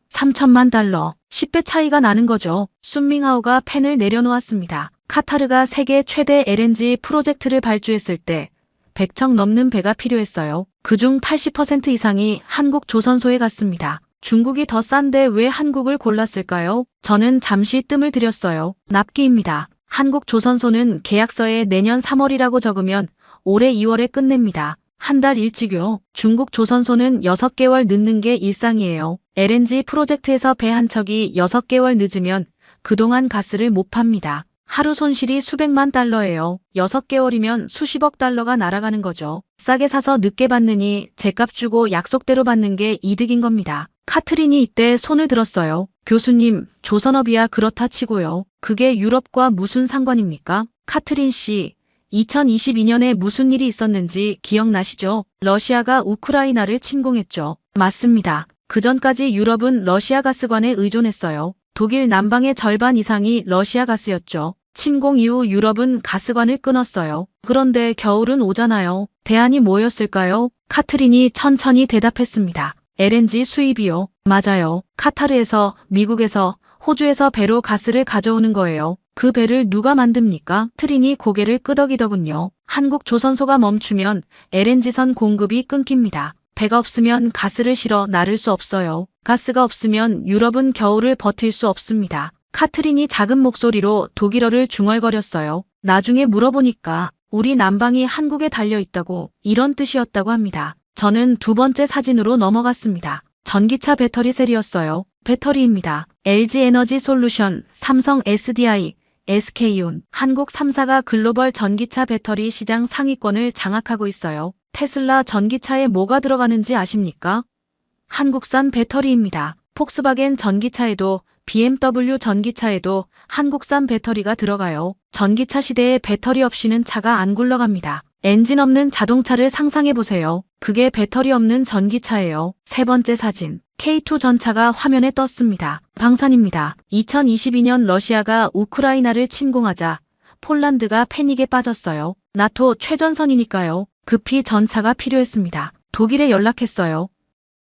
3천만 달러, 10배 차이가 나는 거죠. 순밍하오가 펜을 내려놓았습니다. 카타르가 세계 최대 LNG 프로젝트를 발주했을 때 100척 넘는 배가 필요했어요. 그중 80% 이상이 한국 조선소에 갔습니다. 중국이 더 싼데 왜 한국을 골랐을까요? 저는 잠시 뜸을 들였어요. 납기입니다. 한국 조선소는 계약서에 내년 3월이라고 적으면 올해 2월에 끝냅니다. 한 달 일찍요. 중국 조선소는 6개월 늦는 게 일상이에요. LNG 프로젝트에서 배 한 척이 6개월 늦으면 그동안 가스를 못 팝니다. 하루 손실이 수백만 달러예요. 6개월이면 수십억 달러가 날아가는 거죠. 싸게 사서 늦게 받느니 제값 주고 약속대로 받는 게 이득인 겁니다. 카트린이 이때 손을 들었어요. 교수님, 조선업이야 그렇다 치고요. 그게 유럽과 무슨 상관입니까? 카트린 씨, 2022년에 무슨 일이 있었는지 기억나시죠? 러시아가 우크라이나를 침공했죠. 맞습니다. 그전까지 유럽은 러시아 가스관에 의존했어요. 독일 남방의 절반 이상이 러시아 가스였죠. 침공 이후 유럽은 가스관을 끊었어요. 그런데 겨울은 오잖아요. 대안이 뭐였을까요? 카트린이 천천히 대답했습니다. LNG 수입이요. 맞아요. 카타르에서, 미국에서, 호주에서 배로 가스를 가져오는 거예요. 그 배를 누가 만듭니까? 트린이 고개를 끄덕이더군요. 한국 조선소가 멈추면 LNG선 공급이 끊깁니다. 배가 없으면 가스를 실어 나를 수 없어요. 가스가 없으면 유럽은 겨울을 버틸 수 없습니다. 카트린이 작은 목소리로 독일어를 중얼거렸어요. 나중에 물어보니까 우리 남방이 한국에 달려있다고 이런 뜻이었다고 합니다. 저는 두 번째 사진으로 넘어갔습니다. 전기차 배터리 셀이었어요. 배터리입니다. LG에너지 솔루션, 삼성 SDI, SK온, 한국 3사가 글로벌 전기차 배터리 시장 상위권을 장악하고 있어요. 테슬라 전기차에 뭐가 들어가는지 아십니까? 한국산 배터리입니다. 폭스바겐 전기차에도 BMW 전기차에도 한국산 배터리가 들어가요. 전기차 시대에 배터리 없이는 차가 안 굴러갑니다. 엔진 없는 자동차를 상상해보세요. 그게 배터리 없는 전기차예요. 세 번째 사진. K2 전차가 화면에 떴습니다. 방산입니다. 2022년 러시아가 우크라이나를 침공하자 폴란드가 패닉에 빠졌어요. 나토 최전선이니까요. 급히 전차가 필요했습니다. 독일에 연락했어요.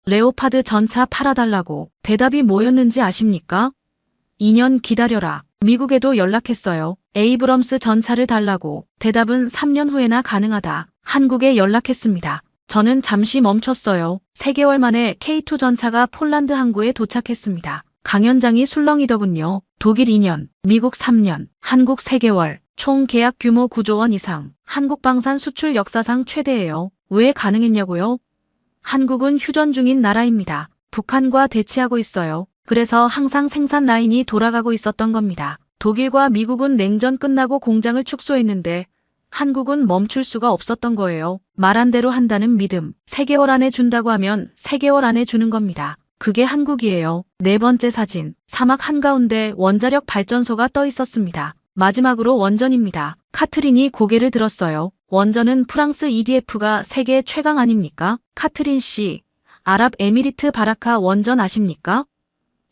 레오파드 전차 팔아달라고. 대답이 뭐였는지 아십니까? 2년 기다려라. 미국에도 연락했어요. 에이브럼스 전차를 달라고. 대답은 3년 후에나 가능하다. 한국에 연락했습니다. 저는 잠시 멈췄어요. 3개월 만에 K2 전차가 폴란드 항구에 도착했습니다. 강연장이 술렁이더군요. 독일 2년, 미국 3년, 한국 3개월, 총 계약 규모 9조 원 이상. 한국 방산 수출 역사상 최대예요. 왜 가능했냐고요? 한국은 휴전 중인 나라입니다. 북한과 대치하고 있어요. 그래서 항상 생산 라인이 돌아가고 있었던 겁니다. 독일과 미국은 냉전 끝나고 공장을 축소했는데 한국은 멈출 수가 없었던 거예요. 말한 대로 한다는 믿음. 3개월 안에 준다고 하면 3개월 안에 주는 겁니다. 그게 한국이에요. 4번째 사진. 사막 한가운데 원자력 발전소가 떠 있었습니다. 마지막으로 원전입니다. 카트린이 고개를 들었어요. 원전은 프랑스 EDF가 세계 최강 아닙니까? 카트린 씨, 아랍에미리트 바라카 원전 아십니까?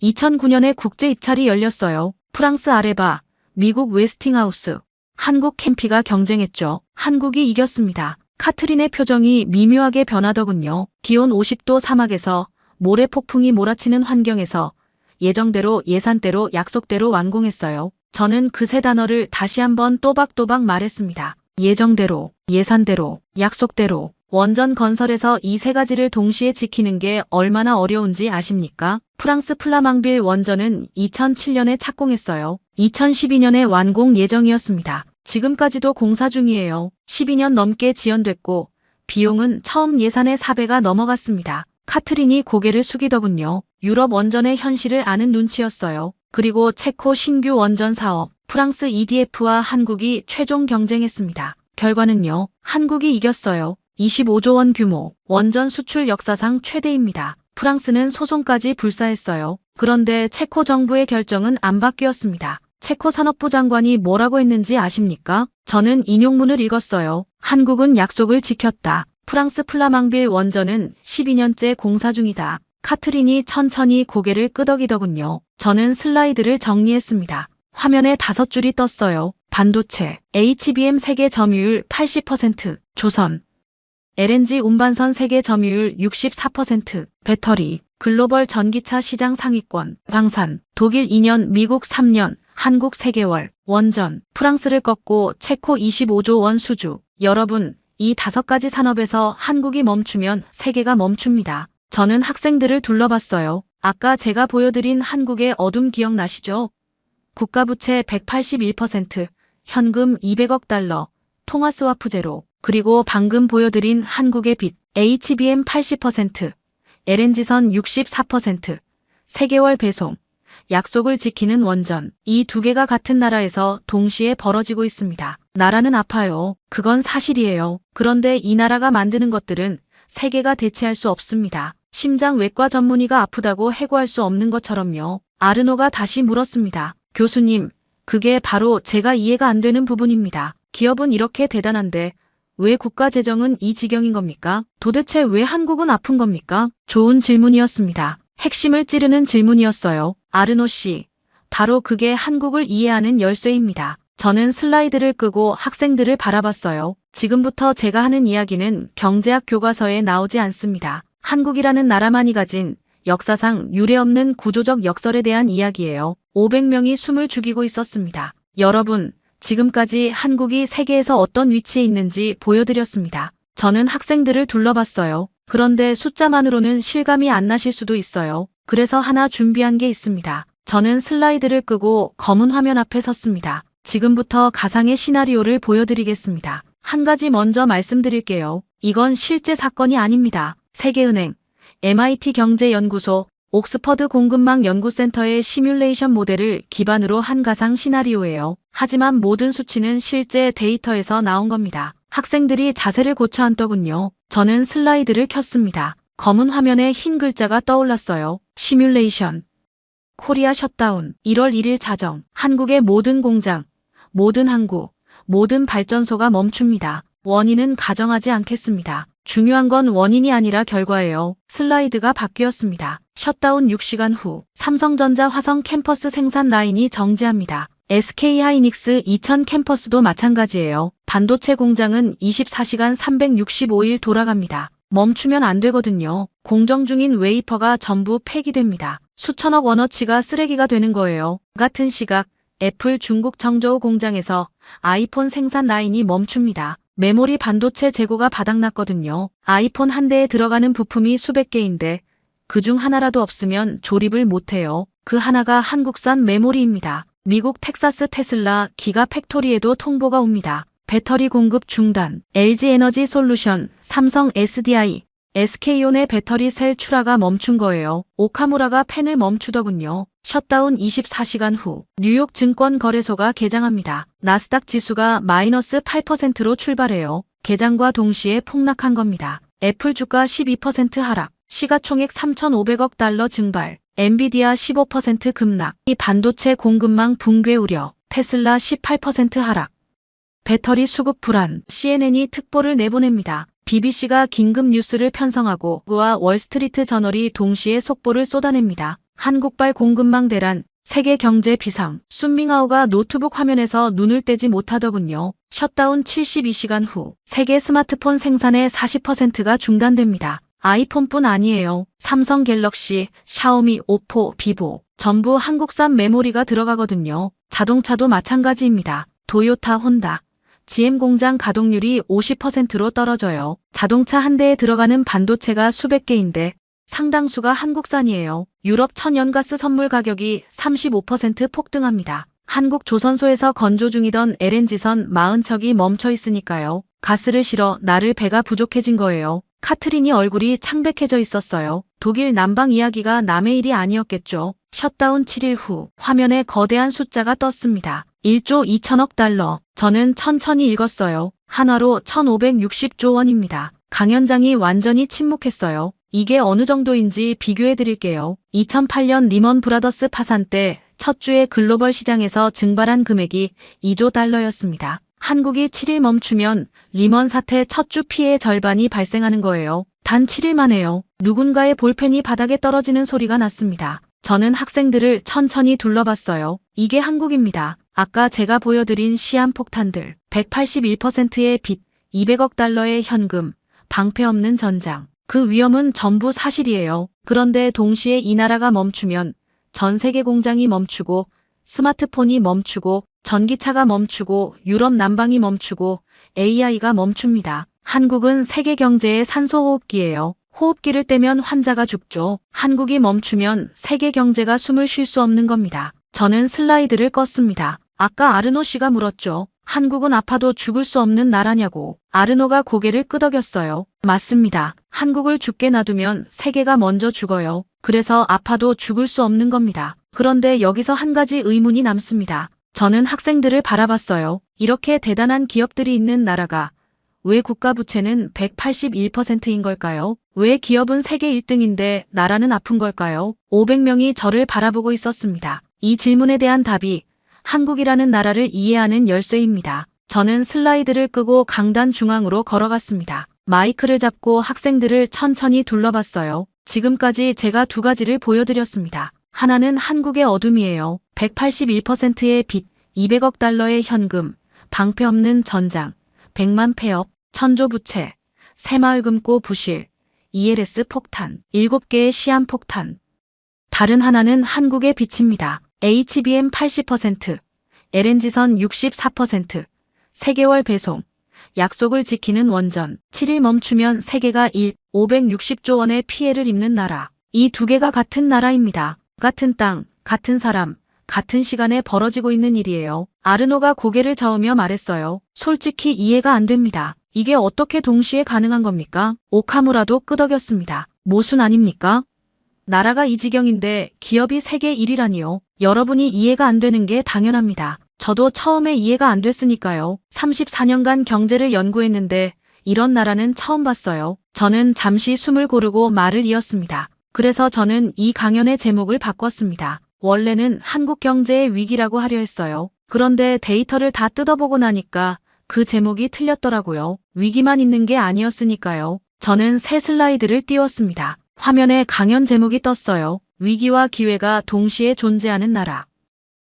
2009년에 국제 입찰이 열렸어요. 프랑스 아레바, 미국 웨스팅하우스, 한국 캠피가 경쟁했죠. 한국이 이겼습니다. 카트린의 표정이 미묘하게 변하더군요. 기온 50도 사막에서 모래 폭풍이 몰아치는 환경에서 예정대로 예산대로 약속대로 완공했어요. 저는 그 세 단어를 다시 한번 또박또박 말했습니다. 예정대로, 예산대로, 약속대로. 원전 건설에서 이 세 가지를 동시에 지키는 게 얼마나 어려운지 아십니까? 프랑스 플라망빌 원전은 2007년에 착공했어요. 2012년에 완공 예정이었습니다. 지금까지도 공사 중이에요. 12년 넘게 지연됐고 비용은 처음 예산의 4배가 넘어갔습니다. 카트린이 고개를 숙이더군요. 유럽 원전의 현실을 아는 눈치였어요. 그리고 체코 신규 원전 사업, 프랑스 EDF와 한국이 최종 경쟁했습니다. 결과는요, 한국이 이겼어요. 25조 원 규모, 원전 수출 역사상 최대입니다. 프랑스는 소송까지 불사했어요. 그런데 체코 정부의 결정은 안 바뀌었습니다. 체코 산업부 장관이 뭐라고 했는지 아십니까? 저는 인용문을 읽었어요. 한국은 약속을 지켰다. 프랑스 플라망빌 원전은 12년째 공사 중이다. 카트린이 천천히 고개를 끄덕이더군요. 저는 슬라이드를 정리했습니다. 화면에 5줄이 떴어요. 반도체, HBM 세계 점유율 80%, 조선, LNG 운반선 세계 점유율 64%, 배터리, 글로벌 전기차 시장 상위권, 방산, 독일 2년, 미국 3년, 한국 3개월, 원전, 프랑스를 꺾고 체코 25조 원 수주. 여러분, 이 5가지 산업에서 한국이 멈추면 세계가 멈춥니다. 저는 학생들을 둘러봤어요. 아까 제가 보여드린 한국의 어둠 기억나시죠? 국가부채 181%, 현금 200억 달러, 통화스와프 제로, 그리고 방금 보여드린 한국의 빚, HBM 80%, LNG선 64%, 3개월 배송, 약속을 지키는 원전. 이 2개가 같은 나라에서 동시에 벌어지고 있습니다. 나라는 아파요. 그건 사실이에요. 그런데 이 나라가 만드는 것들은 세계가 대체할 수 없습니다. 심장 외과 전문의가 아프다고 해고할 수 없는 것처럼요. 아르노가 다시 물었습니다. 교수님, 그게 바로 제가 이해가 안 되는 부분입니다. 기업은 이렇게 대단한데 왜 국가 재정은 이 지경인 겁니까? 도대체 왜 한국은 아픈 겁니까? 좋은 질문이었습니다. 핵심을 찌르는 질문이었어요. 아르노 씨, 바로 그게 한국을 이해하는 열쇠입니다. 저는 슬라이드를 끄고 학생들을 바라봤어요. 지금부터 제가 하는 이야기는 경제학 교과서에 나오지 않습니다. 한국이라는 나라만이 가진 역사상 유례없는 구조적 역설에 대한 이야기예요. 500명이 숨을 죽이고 있었습니다. 여러분, 지금까지 한국이 세계에서 어떤 위치에 있는지 보여드렸습니다. 저는 학생들을 둘러봤어요. 그런데 숫자만으로는 실감이 안 나실 수도 있어요. 그래서 하나 준비한 게 있습니다. 저는 슬라이드를 끄고 검은 화면 앞에 섰습니다. 지금부터 가상의 시나리오를 보여드리겠습니다. 한 가지 먼저 말씀드릴게요. 이건 실제 사건이 아닙니다. 세계은행, MIT 경제연구소, 옥스퍼드 공급망 연구센터의 시뮬레이션 모델을 기반으로 한 가상 시나리오예요. 하지만 모든 수치는 실제 데이터에서 나온 겁니다. 학생들이 자세를 고쳐 앉더군요. 저는 슬라이드를 켰습니다. 검은 화면에 흰 글자가 떠올랐어요. 시뮬레이션. 코리아 셧다운. 1월 1일 자정. 한국의 모든 공장, 모든 항구, 모든 발전소가 멈춥니다. 원인은 가정하지 않겠습니다. 중요한 건 원인이 아니라 결과예요. 슬라이드가 바뀌었습니다. 셧다운 6시간 후 삼성전자 화성 캠퍼스 생산 라인이 정지합니다. SK하이닉스 이천 캠퍼스도 마찬가지예요. 반도체 공장은 24시간 365일 돌아갑니다. 멈추면 안 되거든요. 공정 중인 웨이퍼가 전부 폐기됩니다. 수천억 원어치가 쓰레기가 되는 거예요. 같은 시각 애플 중국 청저우 공장에서 아이폰 생산 라인이 멈춥니다. 메모리 반도체 재고가 바닥났거든요. 아이폰 한 대에 들어가는 부품이 수백 개인데 그중 하나라도 없으면 조립을 못해요. 그 하나가 한국산 메모리입니다. 미국 텍사스 테슬라 기가 팩토리에도 통보가 옵니다. 배터리 공급 중단. LG 에너지 솔루션, 삼성 SDI, SK온의 배터리 셀 출하가 멈춘 거예요. 오카무라가 펜을 멈추더군요. 셧다운 24시간 후 뉴욕 증권거래소가 개장합니다. 나스닥 지수가 마이너스 8%로 출발해요. 개장과 동시에 폭락한 겁니다. 애플 주가 12% 하락, 시가총액 3,500억 달러 증발, 엔비디아 15% 급락, 이 반도체 공급망 붕괴 우려, 테슬라 18% 하락. 배터리 수급 불안, CNN이 특보를 내보냅니다. BBC가 긴급 뉴스를 편성하고 그와 월스트리트 저널이 동시에 속보를 쏟아냅니다. 한국발 공급망 대란, 세계 경제 비상, 순밍아오가 노트북 화면에서 눈을 떼지 못하더군요. 셧다운 72시간 후 세계 스마트폰 생산의 40%가 중단됩니다. 아이폰뿐 아니에요. 삼성 갤럭시, 샤오미, 오포, 비보 전부 한국산 메모리가 들어가거든요. 자동차도 마찬가지입니다. 도요타, 혼다, GM 공장 가동률이 50%로 떨어져요. 자동차 한 대에 들어가는 반도체가 수백 개인데 상당수가 한국산이에요. 유럽 천연가스 선물 가격이 35% 폭등합니다. 한국 조선소에서 건조 중이던 LNG선 40척이 멈춰 있으니까요. 가스를 실어 나를 배가 부족해진 거예요. 카트린이 얼굴이 창백해져 있었어요. 독일 난방 이야기가 남의 일이 아니었겠죠. 셧다운 7일 후 화면에 거대한 숫자가 떴습니다. 1조 2천억 달러. 저는 천천히 읽었어요. 한화로 1,560조 원입니다. 강연장이 완전히 침묵했어요. 이게 어느 정도인지 비교해 드릴게요. 2008년 리먼 브라더스 파산 때 첫 주에 글로벌 시장에서 증발한 금액이 2조 달러였습니다. 한국이 7일 멈추면 리먼 사태 첫 주 피해의 절반이 발생하는 거예요. 단 7일 만에요. 누군가의 볼펜이 바닥에 떨어지는 소리가 났습니다. 저는 학생들을 천천히 둘러봤어요. 이게 한국입니다. 아까 제가 보여드린 시한폭탄들, 181%의 빚, 200억 달러의 현금, 방패 없는 전장. 그 위험은 전부 사실이에요. 그런데 동시에 이 나라가 멈추면 전 세계 공장이 멈추고 스마트폰이 멈추고 전기차가 멈추고 유럽 난방이 멈추고 AI가 멈춥니다. 한국은 세계 경제의 산소호흡기예요. 호흡기를 떼면 환자가 죽죠. 한국이 멈추면 세계 경제가 숨을 쉴 수 없는 겁니다. 저는 슬라이드를 껐습니다. 아까 아르노 씨가 물었죠. 한국은 아파도 죽을 수 없는 나라냐고. 아르노가 고개를 끄덕였어요. 맞습니다. 한국을 죽게 놔두면 세계가 먼저 죽어요. 그래서 아파도 죽을 수 없는 겁니다. 그런데 여기서 한 가지 의문이 남습니다. 저는 학생들을 바라봤어요. 이렇게 대단한 기업들이 있는 나라가 왜 국가 부채는 181%인 걸까요? 왜 기업은 세계 1등인데 나라는 아픈 걸까요? 500명이 저를 바라보고 있었습니다. 이 질문에 대한 답이 한국이라는 나라를 이해하는 열쇠입니다. 저는 슬라이드를 끄고 강단 중앙으로 걸어갔습니다. 마이크를 잡고 학생들을 천천히 둘러봤어요. 지금까지 제가 두 가지를 보여드렸습니다. 하나는 한국의 어둠이에요. 181%의 빚, 200억 달러의 현금, 방패 없는 전장, 100만 폐업, 천조 부채, 새마을 금고 부실, ELS 폭탄, 7개의 시한폭탄. 다른 하나는 한국의 빛입니다. HBM 80%, LNG선 64%, 세개월 배송, 약속을 지키는 원전, 7일 멈추면 세계가 560조 원의 피해를 입는 나라. 이 두 개가 같은 나라입니다. 같은 땅, 같은 사람, 같은 시간에 벌어지고 있는 일이에요. 아르노가 고개를 저으며 말했어요. 솔직히 이해가 안 됩니다. 이게 어떻게 동시에 가능한 겁니까? 오카무라도 끄덕였습니다. 모순 아닙니까? 나라가 이 지경인데 기업이 세계 1위라니요. 여러분이 이해가 안 되는 게 당연합니다. 저도 처음에 이해가 안 됐으니까요. 34년간 경제를 연구했는데 이런 나라는 처음 봤어요. 저는 잠시 숨을 고르고 말을 이었습니다. 그래서 저는 이 강연의 제목을 바꿨습니다. 원래는 한국 경제의 위기라고 하려 했어요. 그런데 데이터를 다 뜯어보고 나니까 그 제목이 틀렸더라고요. 위기만 있는 게 아니었으니까요. 저는 새 슬라이드를 띄웠습니다. 화면에 강연 제목이 떴어요. 위기와 기회가 동시에 존재하는 나라.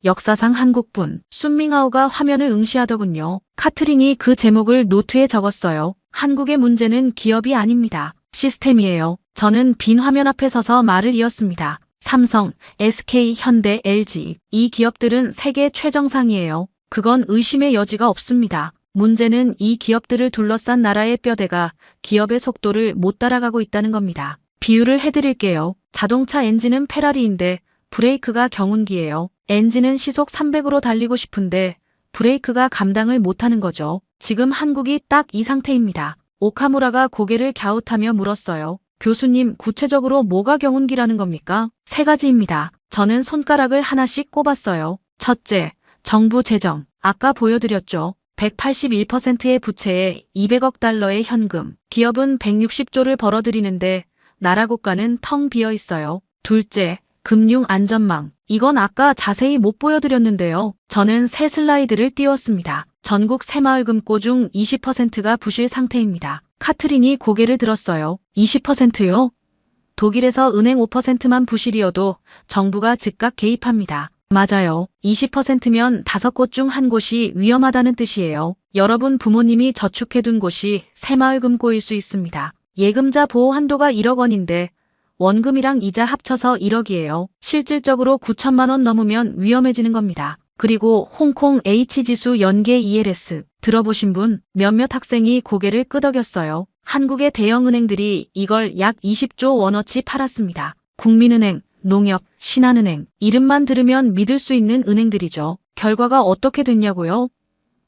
역사상 한국분, 순밍하오가 화면을 응시하더군요. 카트린이 그 제목을 노트에 적었어요. 한국의 문제는 기업이 아닙니다. 시스템이에요. 저는 빈 화면 앞에 서서 말을 이었습니다. 삼성, SK, 현대, LG. 이 기업들은 세계 최정상이에요. 그건 의심의 여지가 없습니다. 문제는 이 기업들을 둘러싼 나라의 뼈대가 기업의 속도를 못 따라가고 있다는 겁니다. 비유를 해드릴게요. 자동차 엔진은 페라리인데 브레이크가 경운기예요. 엔진은 시속 300으로 달리고 싶은데 브레이크가 감당을 못하는 거죠. 지금 한국이 딱 이 상태입니다. 오카무라가 고개를 갸웃하며 물었어요. 교수님, 구체적으로 뭐가 경운기라는 겁니까? 세 가지입니다. 저는 손가락을 하나씩 꼽았어요. 첫째, 정부 재정. 아까 보여드렸죠. 181%의 부채에 200억 달러의 현금. 기업은 160조를 벌어들이는데 나라 국가는 텅 비어 있어요. 둘째, 금융 안전망. 이건 아까 자세히 못 보여드렸는데요. 저는 새 슬라이드를 띄웠습니다. 전국 새마을금고 중 20%가 부실 상태입니다. 카트린이 고개를 들었어요. 20%요? 독일에서 은행 5%만 부실이어도 정부가 즉각 개입합니다. 맞아요. 20%면 5곳 중 1곳이 위험하다는 뜻이에요. 여러분 부모님이 저축해둔 곳이 새마을금고일 수 있습니다. 예금자 보호 한도가 1억 원인데 원금이랑 이자 합쳐서 1억이에요. 실질적으로 9천만 원 넘으면 위험해지는 겁니다. 그리고 홍콩 H지수 연계 ELS 들어보신 분? 몇몇 학생이 고개를 끄덕였어요. 한국의 대형은행들이 이걸 약 20조 원어치 팔았습니다. 국민은행, 농협, 신한은행. 이름만 들으면 믿을 수 있는 은행들이죠. 결과가 어떻게 됐냐고요?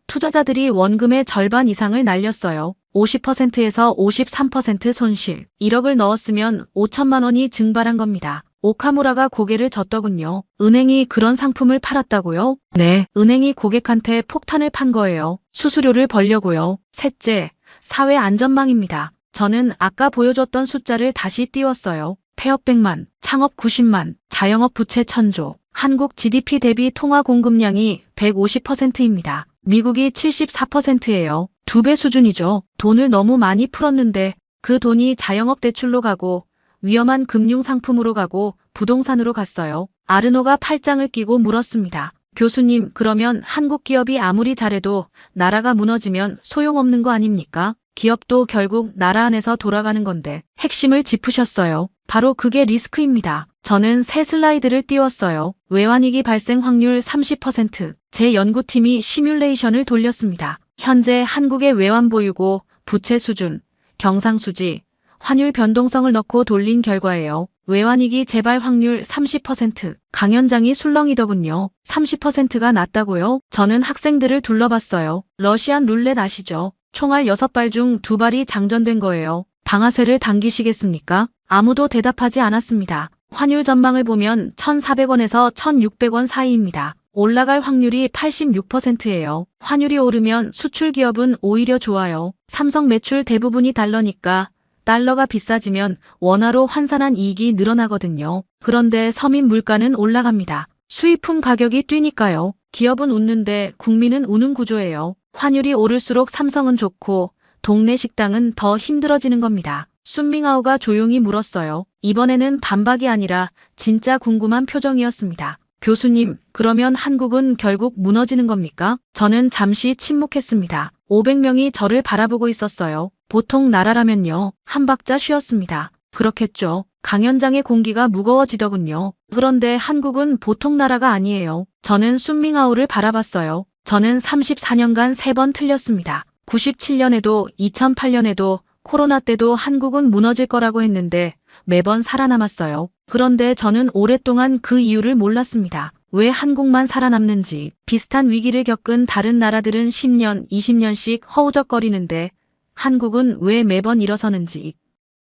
투자자들이 원금의 절반 이상을 날렸어요. 50%에서 53% 손실. 1억을 넣었으면 5천만 원이 증발한 겁니다. 오카무라가 고개를 젓더군요. 은행이 그런 상품을 팔았다고요? 네, 은행이 고객한테 폭탄을 판 거예요. 수수료를 벌려고요. 셋째, 사회 안전망입니다. 저는 아까 보여줬던 숫자를 다시 띄웠어요. 폐업 100만, 창업 90만, 자영업 부채 1000조. 한국 GDP 대비 통화 공급량이 150%입니다. 미국이 74%예요. 2배 수준이죠. 돈을 너무 많이 풀었는데 그 돈이 자영업 대출로 가고 위험한 금융상품으로 가고 부동산으로 갔어요. 아르노가 팔짱을 끼고 물었습니다. 교수님, 그러면 한국 기업이 아무리 잘해도 나라가 무너지면 소용없는 거 아닙니까? 기업도 결국 나라 안에서 돌아가는 건데 핵심을 짚으셨어요. 바로 그게 리스크입니다. 저는 새 슬라이드를 띄웠어요. 외환위기 발생 확률 30%. 제 연구팀이 시뮬레이션을 돌렸습니다. 현재 한국의 외환 보유고, 부채 수준, 경상수지, 환율 변동성을 넣고 돌린 결과예요. 외환위기 재발 확률 30%. 강연장이 술렁이더군요. 30%가 낮다고요? 저는 학생들을 둘러봤어요. 러시안 룰렛 아시죠? 총알 6발 중 2발이 장전된 거예요. 방아쇠를 당기시겠습니까? 아무도 대답하지 않았습니다. 환율 전망을 보면 1,400원에서 1,600원 사이입니다. 올라갈 확률이 86%예요. 환율이 오르면 수출 기업은 오히려 좋아요. 삼성 매출 대부분이 달러니까 달러가 비싸지면 원화로 환산한 이익이 늘어나거든요. 그런데 서민 물가는 올라갑니다. 수입품 가격이 뛰니까요. 기업은 웃는데 국민은 우는 구조예요. 환율이 오를수록 삼성은 좋고 동네 식당은 더 힘들어지는 겁니다. 순밍아오가 조용히 물었어요. 이번에는 반박이 아니라 진짜 궁금한 표정이었습니다. 교수님, 그러면 한국은 결국 무너지는 겁니까? 저는 잠시 침묵했습니다. 500명이 저를 바라보고 있었어요. 보통 나라라면요. 한 박자 쉬었습니다. 그렇겠죠. 강연장의 공기가 무거워지더군요. 그런데 한국은 보통 나라가 아니에요. 저는 순밍아오를 바라봤어요. 저는 34년간 3번 틀렸습니다. 97년에도 2008년에도 코로나 때도 한국은 무너질 거라고 했는데 매번 살아남았어요. 그런데 저는 오랫동안 그 이유를 몰랐습니다. 왜 한국만 살아남는지. 비슷한 위기를 겪은 다른 나라들은 10년, 20년씩 허우적거리는데 한국은 왜 매번 일어서는지.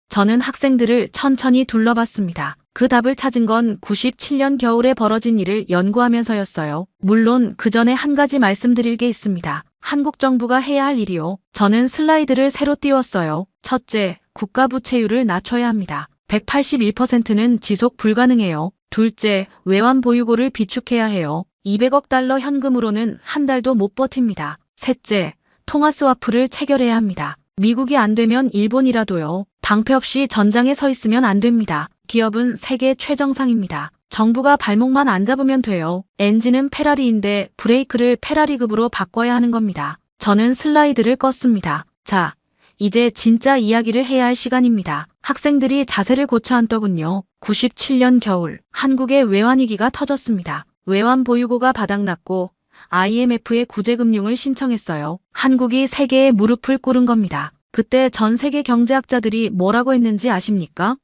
저는 학생들을 천천히 둘러봤습니다. 그 답을 찾은 건 97년 겨울에 벌어진 일을 연구하면서였어요. 물론 그 전에 한 가지 말씀드릴 게 있습니다. 한국 정부가 해야 할 일이요. 저는 슬라이드를 새로 띄웠어요. 첫째, 국가 부채율을 낮춰야 합니다. 181%는 지속 불가능해요. 둘째, 외환 보유고를 비축해야 해요. 200억 달러 현금으로는 한 달도 못 버팁니다. 셋째, 통화 스와프를 체결해야 합니다. 미국이 안 되면 일본이라도요. 방패 없이 전장에 서 있으면 안 됩니다. 기업은 세계 최정상입니다. 정부가 발목만 안 잡으면 돼요. 엔진은 페라리인데 브레이크를 페라리급으로 바꿔야 하는 겁니다. 저는 슬라이드를 껐습니다. 자, 이제 진짜 이야기를 해야 할 시간입니다. 학생들이 자세를 고쳐 앉더군요. 97년 겨울, 한국의 외환위기가 터졌습니다. 외환 보유고가 바닥났고 IMF의 구제금융을 신청했어요. 한국이 세계에 무릎을 꿇은 겁니다. 그때 전 세계 경제학자들이 뭐라고 했는지 아십니까?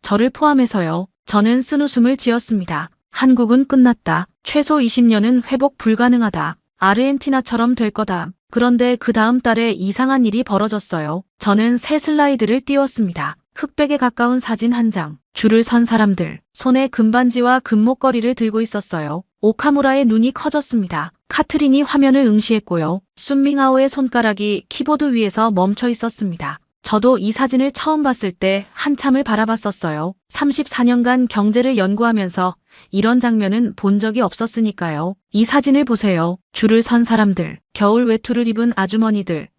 저를 포함해서요. 저는 쓴웃음을 지었습니다. 한국은 끝났다. 최소 20년은 회복 불가능하다. 아르헨티나처럼 될 거다. 그런데 그 다음 달에 이상한 일이 벌어졌어요. 저는 새 슬라이드를 띄웠습니다. 흑백에 가까운 사진 한 장. 줄을 선 사람들. 손에 금반지와 금목걸이를 들고 있었어요. 오카무라의 눈이 커졌습니다. 카트린이 화면을 응시했고요. 순밍아오의 손가락이 키보드 위에서 멈춰 있었습니다. 저도 이 사진을 처음 봤을 때 한참을 바라봤었어요. 34년간 경제를 연구하면서 이런 장면은 본 적이 없었으니까요. 이 사진을 보세요. 줄을 선 사람들, 겨울 외투를 입은 아주머니들,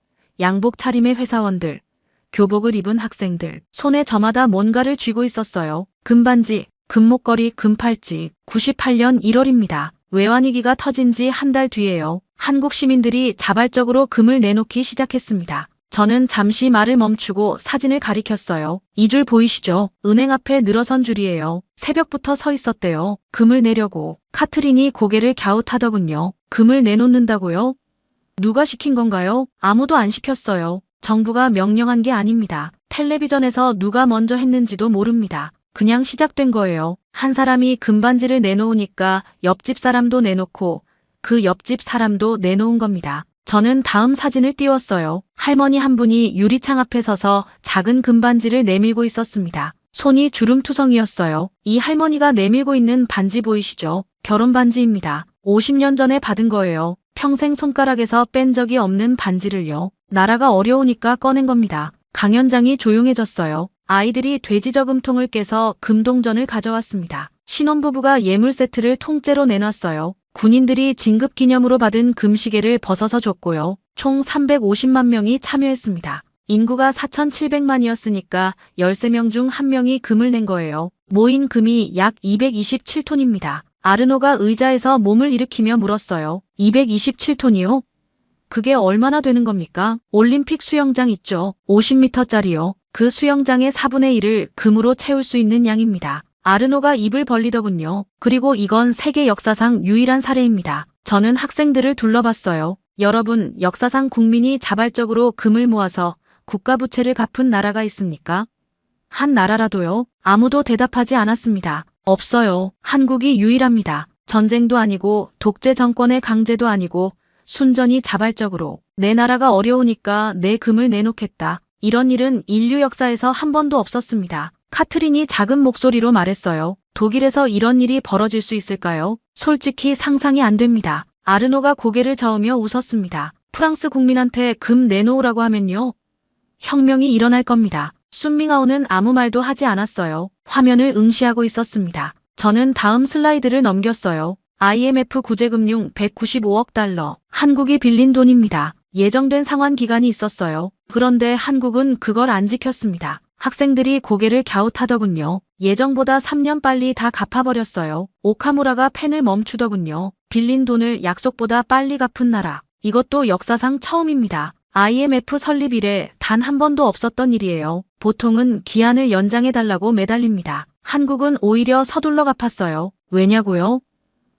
양복 차림의 회사원들, 교복을 입은 학생들, 손에 저마다 뭔가를 쥐고 있었어요. 금반지, 금목걸이, 금팔찌. 98년 1월입니다. 외환위기가 터진 지 한 달 뒤에요. 한국 시민들이 자발적으로 금을 내놓기 시작했습니다. 저는 잠시 말을 멈추고 사진을 가리켰어요. 이 줄 보이시죠? 은행 앞에 늘어선 줄이에요. 새벽부터 서 있었대요. 금을 내려고. 카트린이 고개를 갸웃하더군요. 금을 내놓는다고요? 누가 시킨 건가요? 아무도 안 시켰어요. 정부가 명령한 게 아닙니다. 텔레비전에서 누가 먼저 했는지도 모릅니다. 그냥 시작된 거예요. 한 사람이 금반지를 내놓으니까 옆집 사람도 내놓고 그 옆집 사람도 내놓은 겁니다. 저는 다음 사진을 띄웠어요. 할머니 한 분이 유리창 앞에 서서 작은 금반지를 내밀고 있었습니다. 손이 주름투성이었어요. 이 할머니가 내밀고 있는 반지 보이시죠? 결혼 반지입니다. 50년 전에 받은 거예요. 평생 손가락에서 뺀 적이 없는 반지를요. 나라가 어려우니까 꺼낸 겁니다. 강연장이 조용해졌어요. 아이들이 돼지 저금통을 깨서 금동전을 가져왔습니다. 신혼부부가 예물 세트를 통째로 내놨어요. 군인들이 진급 기념으로 받은 금시계를 벗어서 줬고요. 총 350만 명이 참여했습니다. 인구가 4,700만이었으니까 13명 중 1명이 금을 낸 거예요. 모인 금이 약 227톤입니다. 아르노가 의자에서 몸을 일으키며 물었어요. 227톤이요? 그게 얼마나 되는 겁니까? 올림픽 수영장 있죠. 50m짜리요. 그 수영장의 4분의 1을 금으로 채울 수 있는 양입니다. 아르노가 입을 벌리더군요. 그리고 이건 세계 역사상 유일한 사례입니다. 저는 학생들을 둘러봤어요. 여러분, 역사상 국민이 자발적으로 금을 모아서 국가부채를 갚은 나라가 있습니까? 한 나라라도요? 아무도 대답하지 않았습니다. 없어요. 한국이 유일합니다. 전쟁도 아니고 독재 정권의 강제도 아니고 순전히 자발적으로 내 나라가 어려우니까 내 금을 내놓겠다. 이런 일은 인류 역사에서 한 번도 없었습니다. 카트린이 작은 목소리로 말했어요. 독일에서 이런 일이 벌어질 수 있을까요? 솔직히 상상이 안 됩니다. 아르노가 고개를 저으며 웃었습니다. 프랑스 국민한테 금 내놓으라고 하면요. 혁명이 일어날 겁니다. 순밍아오는 아무 말도 하지 않았어요. 화면을 응시하고 있었습니다. 저는 다음 슬라이드를 넘겼어요. IMF 구제금융 195억 달러. 한국이 빌린 돈입니다. 예정된 상환 기간이 있었어요. 그런데 한국은 그걸 안 지켰습니다. 학생들이 고개를 갸웃하더군요. 예정보다 3년 빨리 다 갚아버렸어요. 오카무라가 펜을 멈추더군요. 빌린 돈을 약속보다 빨리 갚은 나라. 이것도 역사상 처음입니다. IMF 설립 이래 단 한 번도 없었던 일이에요. 보통은 기한을 연장해달라고 매달립니다. 한국은 오히려 서둘러 갚았어요. 왜냐고요?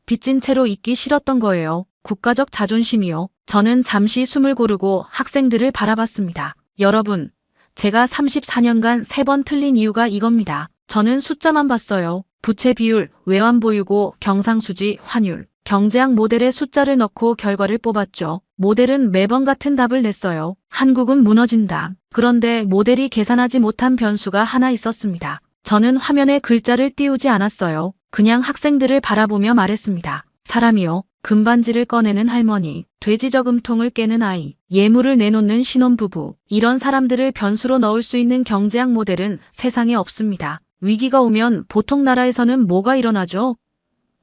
빚진 채로 있기 싫었던 거예요. 국가적 자존심이요. 저는 잠시 숨을 고르고 학생들을 바라봤습니다. 여러분, 제가 34년간 3번 틀린 이유가 이겁니다. 저는 숫자만 봤어요. 부채 비율, 외환 보유고, 경상수지, 환율. 경제학 모델에 숫자를 넣고 결과를 뽑았죠. 모델은 매번 같은 답을 냈어요. 한국은 무너진다. 그런데 모델이 계산하지 못한 변수가 하나 있었습니다. 저는 화면에 글자를 띄우지 않았어요. 그냥 학생들을 바라보며 말했습니다. 사람이요. 금반지를 꺼내는 할머니, 돼지 저금통을 깨는 아이, 예물을 내놓는 신혼부부. 이런 사람들을 변수로 넣을 수 있는 경제학 모델은 세상에 없습니다. 위기가 오면 보통 나라에서는 뭐가 일어나죠?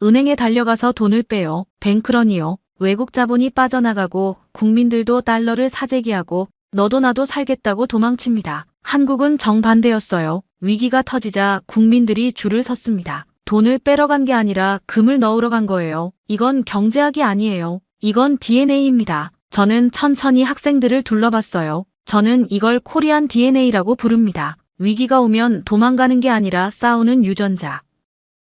은행에 달려가서 돈을 빼요. 뱅크런이요. 외국 자본이 빠져나가고 국민들도 달러를 사재기하고 너도 나도 살겠다고 도망칩니다. 한국은 정반대였어요. 위기가 터지자 국민들이 줄을 섰습니다. 돈을 빼러 간 게 아니라 금을 넣으러 간 거예요. 이건 경제학이 아니에요. 이건 DNA입니다. 저는 천천히 학생들을 둘러봤어요. 저는 이걸 코리안 DNA라고 부릅니다. 위기가 오면 도망가는 게 아니라 싸우는 유전자.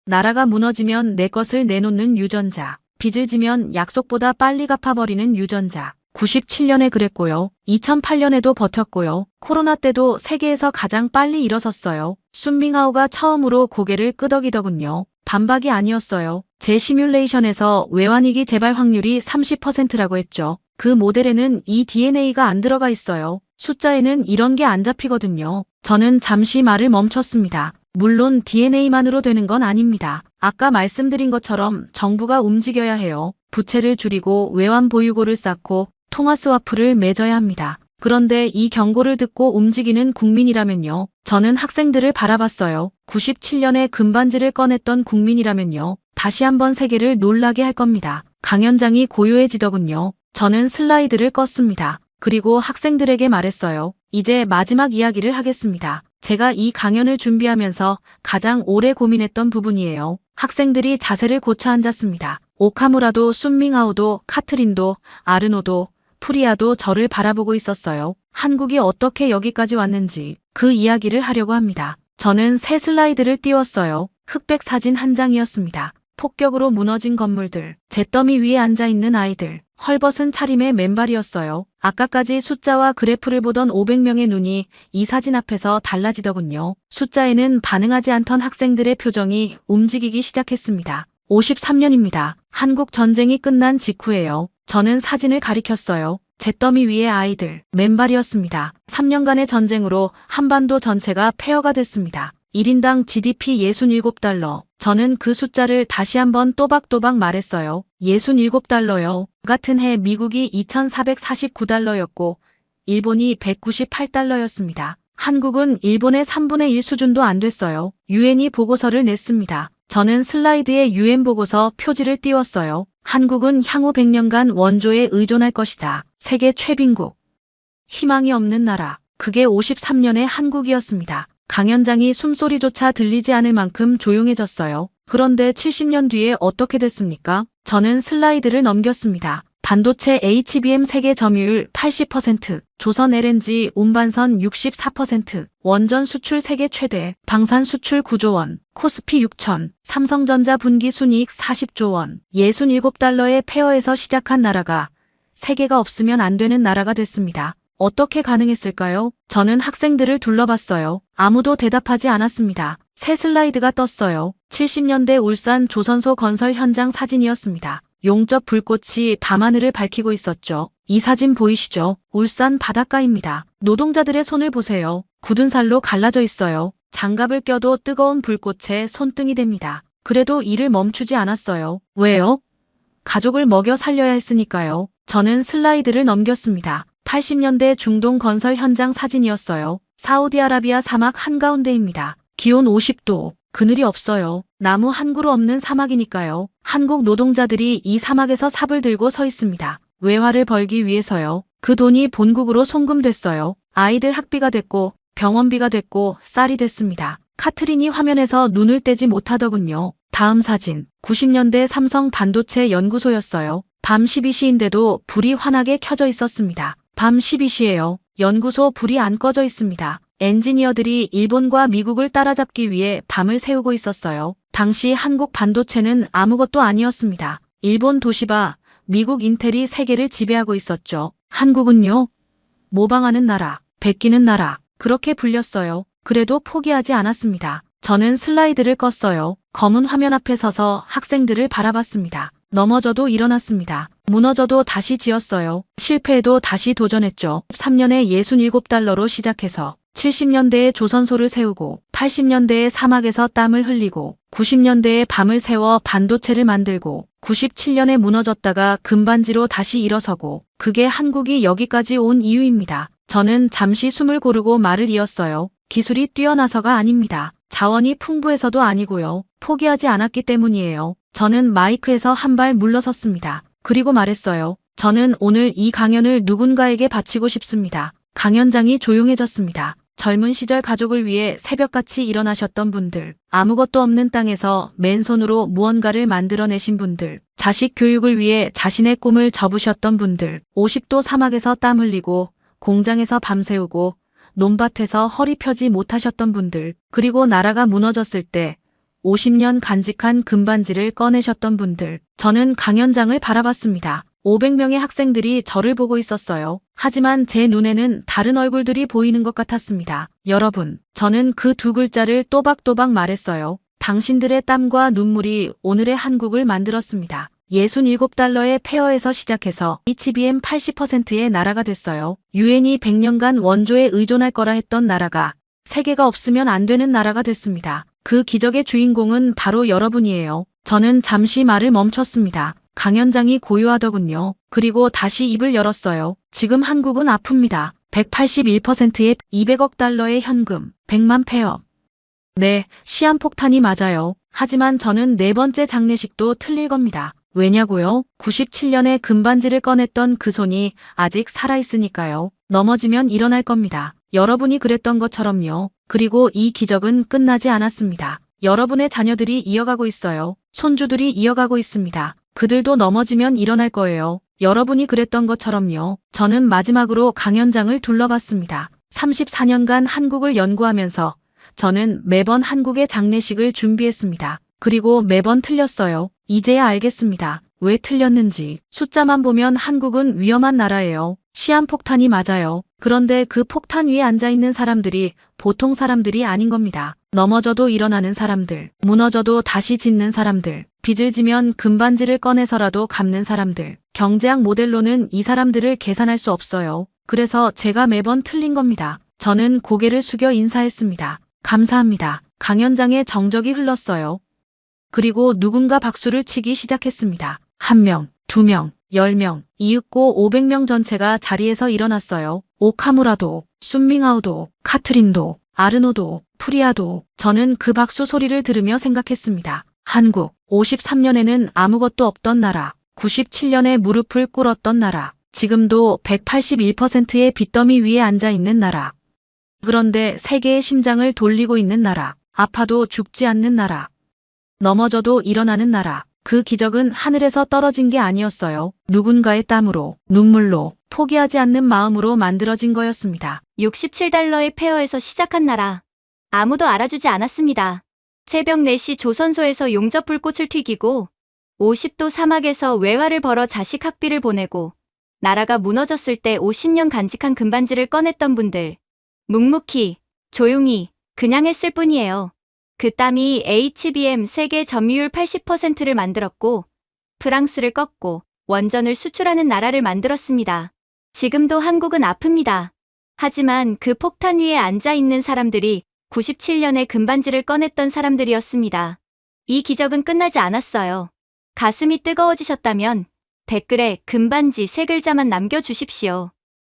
나라가 무너지면 내 것을 내놓는 유전자. 빚을 지면 약속보다 빨리 갚아버리는 유전자. 97년에 그랬고요. 2008년에도 버텼고요. 코로나 때도 세계에서 가장 빨리 일어섰어요. 순밍아오가 처음으로 고개를 끄덕이더군요. 반박이 아니었어요. 제 시뮬레이션에서 외환위기 재발 확률이 30%라고 했죠. 그 모델에는 이 DNA가 안 들어가 있어요. 숫자에는 이런 게 안 잡히거든요. 저는 잠시 말을 멈췄습니다. 물론 DNA만으로 되는 건 아닙니다. 아까 말씀드린 것처럼 정부가 움직여야 해요. 부채를 줄이고 외환 보유고를 쌓고 통화 스와프를 맺어야 합니다. 그런데 이 경고를 듣고 움직이는 국민이라면요. 저는 학생들을 바라봤어요. 97년에 금반지를 꺼냈던 국민이라면요. 다시 한번 세계를 놀라게 할 겁니다. 강연장이 고요해지더군요. 저는 슬라이드를 껐습니다. 그리고 학생들에게 말했어요. 이제 마지막 이야기를 하겠습니다. 제가 이 강연을 준비하면서 가장 오래 고민했던 부분이에요. 학생들이 자세를 고쳐 앉았습니다. 오카무라도 순밍하오도 카트린도 아르노도 프리아도 저를 바라보고 있었어요. 한국이 어떻게 여기까지 왔는지 그 이야기를 하려고 합니다. 저는 새 슬라이드를 띄웠어요. 흑백 사진 한 장이었습니다. 폭격으로 무너진 건물들, 잿더미 위에 앉아있는 아이들, 헐벗은 차림의 맨발이었어요. 아까까지 숫자와 그래프를 보던 500명의 눈이 이 사진 앞에서 달라지더군요. 숫자에는 반응하지 않던 학생들의 표정이 움직이기 시작했습니다. 53년입니다. 한국 전쟁이 끝난 직후예요. 저는 사진을 가리켰어요. 잿더미 위의 아이들, 맨발이었습니다. 3년간의 전쟁으로 한반도 전체가 폐허가 됐습니다. 1인당 GDP 67달러. 저는 그 숫자를 다시 한번 또박또박 말했어요. 67달러요. 같은 해 미국이 2,449달러였고 일본이 198달러였습니다. 한국은 일본의 3분의 1 수준도 안 됐어요. 유엔이 보고서를 냈습니다. 저는 슬라이드에 유엔 보고서 표지를 띄웠어요. 한국은 향후 100년간 원조에 의존할 것이다. 세계 최빈국. 희망이 없는 나라. 그게 53년의 한국이었습니다. 강연장이 숨소리조차 들리지 않을 만큼 조용해졌어요. 그런데 70년 뒤에 어떻게 됐습니까? 저는 슬라이드를 넘겼습니다. 반도체 HBM 세계 점유율 80%, 조선 LNG 운반선 64%, 원전 수출 세계 최대, 방산 수출 9조 원, 코스피 6천, 삼성전자 분기 순이익 40조 원, 67달러의 폐허에서 시작한 나라가 세계가 없으면 안 되는 나라가 됐습니다. 어떻게 가능했을까요? 저는 학생들을 둘러봤어요. 아무도 대답하지 않았습니다. 새 슬라이드가 떴어요. 70년대 울산 조선소 건설 현장 사진이었습니다. 용접 불꽃이 밤하늘을 밝히고 있었죠. 이 사진 보이시죠? 울산 바닷가입니다. 노동자들의 손을 보세요. 굳은 살로 갈라져 있어요. 장갑을 껴도 뜨거운 불꽃에 손등이 됩니다. 그래도 일을 멈추지 않았어요. 왜요? 가족을 먹여 살려야 했으니까요. 저는 슬라이드를 넘겼습니다. 80년대 중동 건설 현장 사진이었어요. 사우디아라비아 사막 한가운데입니다. 기온 50도. 그늘이 없어요. 나무 한 그루 없는 사막이니까요. 한국 노동자들이 이 사막에서 삽을 들고 서 있습니다. 외화를 벌기 위해서요. 그 돈이 본국으로 송금됐어요. 아이들 학비가 됐고 병원비가 됐고 쌀이 됐습니다. 카트린이 화면에서 눈을 떼지 못하더군요. 다음 사진. 90년대 삼성 반도체 연구소였어요. 밤 12시인데도 불이 환하게 켜져 있었습니다. 밤 12시예요. 연구소 불이 안 꺼져 있습니다. 엔지니어들이 일본과 미국을 따라잡기 위해 밤을 새우고 있었어요. 당시 한국 반도체는 아무것도 아니었습니다. 일본 도시바, 미국 인텔이 세계를 지배하고 있었죠. 한국은요? 모방하는 나라, 베끼는 나라, 그렇게 불렸어요. 그래도 포기하지 않았습니다. 저는 슬라이드를 껐어요. 검은 화면 앞에 서서 학생들을 바라봤습니다. 넘어져도 일어났습니다. 무너져도 다시 지었어요. 실패해도 다시 도전했죠. 3년에 67달러로 시작해서 70년대에 조선소를 세우고 80년대에 사막에서 땀을 흘리고 90년대에 밤을 새워 반도체를 만들고 97년에 무너졌다가 금반지로 다시 일어서고 그게 한국이 여기까지 온 이유입니다. 저는 잠시 숨을 고르고 말을 이었어요. 기술이 뛰어나서가 아닙니다. 자원이 풍부해서도 아니고요. 포기하지 않았기 때문이에요. 저는 마이크에서 한 발 물러섰습니다. 그리고 말했어요. 저는 오늘 이 강연을 누군가에게 바치고 싶습니다. 강연장이 조용해졌습니다. 젊은 시절 가족을 위해 새벽같이 일어나셨던 분들, 아무것도 없는 땅에서 맨손으로 무언가를 만들어내신 분들, 자식 교육을 위해 자신의 꿈을 접으셨던 분들, 50도 사막에서 땀 흘리고 공장에서 밤새우고 논밭에서 허리 펴지 못하셨던 분들, 그리고 나라가 무너졌을 때 50년 간직한 금반지를 꺼내셨던 분들, 저는 강연장을 바라봤습니다. 500명의 학생들이 저를 보고 있었어요. 하지만 제 눈에는 다른 얼굴들이 보이는 것 같았습니다. 여러분, 저는 그 두 글자를 또박또박 말했어요. 당신들의 땀과 눈물이 오늘의 한국을 만들었습니다. 67달러의 페어에서 시작해서 HBM 80%의 나라가 됐어요. 유엔이 100년간 원조에 의존할 거라 했던 나라가 세계가 없으면 안 되는 나라가 됐습니다. 그 기적의 주인공은 바로 여러분이에요. 저는 잠시 말을 멈췄습니다. 강연장이 고요하더군요. 그리고 다시 입을 열었어요. 지금 한국은 아픕니다. 181%의 200억 달러의 현금, 100만 폐업. 네, 시한폭탄이 맞아요. 하지만 저는 네 번째 장례식도 틀릴 겁니다. 왜냐고요? 97년에 금반지를 꺼냈던 그 손이 아직 살아있으니까요. 넘어지면 일어날 겁니다. 여러분이 그랬던 것처럼요. 그리고 이 기적은 끝나지 않았습니다. 여러분의 자녀들이 이어가고 있어요. 손주들이 이어가고 있습니다. 그들도 넘어지면 일어날 거예요. 여러분이 그랬던 것처럼요. 저는 마지막으로 강연장을 둘러봤습니다. 34년간 한국을 연구하면서 저는 매번 한국의 장례식을 준비했습니다. 그리고 매번 틀렸어요. 이제야 알겠습니다. 왜 틀렸는지. 숫자만 보면 한국은 위험한 나라예요. 시한폭탄이 맞아요. 그런데 그 폭탄 위에 앉아있는 사람들이 보통 사람들이 아닌 겁니다. 넘어져도 일어나는 사람들, 무너져도 다시 짓는 사람들, 빚을 지면 금반지를 꺼내서라도 갚는 사람들. 경제학 모델로는 이 사람들을 계산할 수 없어요. 그래서 제가 매번 틀린 겁니다. 저는 고개를 숙여 인사했습니다. 감사합니다. 강연장에 정적이 흘렀어요. 그리고 누군가 박수를 치기 시작했습니다. 1명, 2명, 10명, 이윽고 500명 전체가 자리에서 일어났어요. 오카무라도, 순밍아오도, 카트린도, 아르노도, 프리아도. 저는 그 박수 소리를 들으며 생각했습니다. 한국, 53년에는 아무것도 없던 나라, 97년에 무릎을 꿇었던 나라, 지금도 181%의 빚더미 위에 앉아있는 나라. 그런데 세계의 심장을 돌리고 있는 나라, 아파도 죽지 않는 나라, 넘어져도 일어나는 나라. 그 기적은 하늘에서 떨어진 게 아니었어요. 누군가의 땀으로, 눈물로, 포기하지 않는 마음으로 만들어진 거였습니다. 67달러의 페어에서 시작한 나라. 아무도 알아주지 않았습니다. 새벽 4시 조선소에서 용접 불꽃을 튀기고 50도 사막에서 외화를 벌어 자식 학비를 보내고 나라가 무너졌을 때 50년 간직한 금반지를 꺼냈던 분들. 묵묵히, 조용히, 그냥 했을 뿐이에요. 그 땀이 HBM 세계 점유율 80%를 만들었고 프랑스를 꺾고 원전을 수출하는 나라를 만들었습니다. 지금도 한국은 아픕니다. 하지만 그 폭탄 위에 앉아있는 사람들이 97년에 금반지를 꺼냈던 사람들이었습니다. 이 기적은 끝나지 않았어요. 가슴이 뜨거워지셨다면 댓글에 금반지 3글자만 남겨주십시오.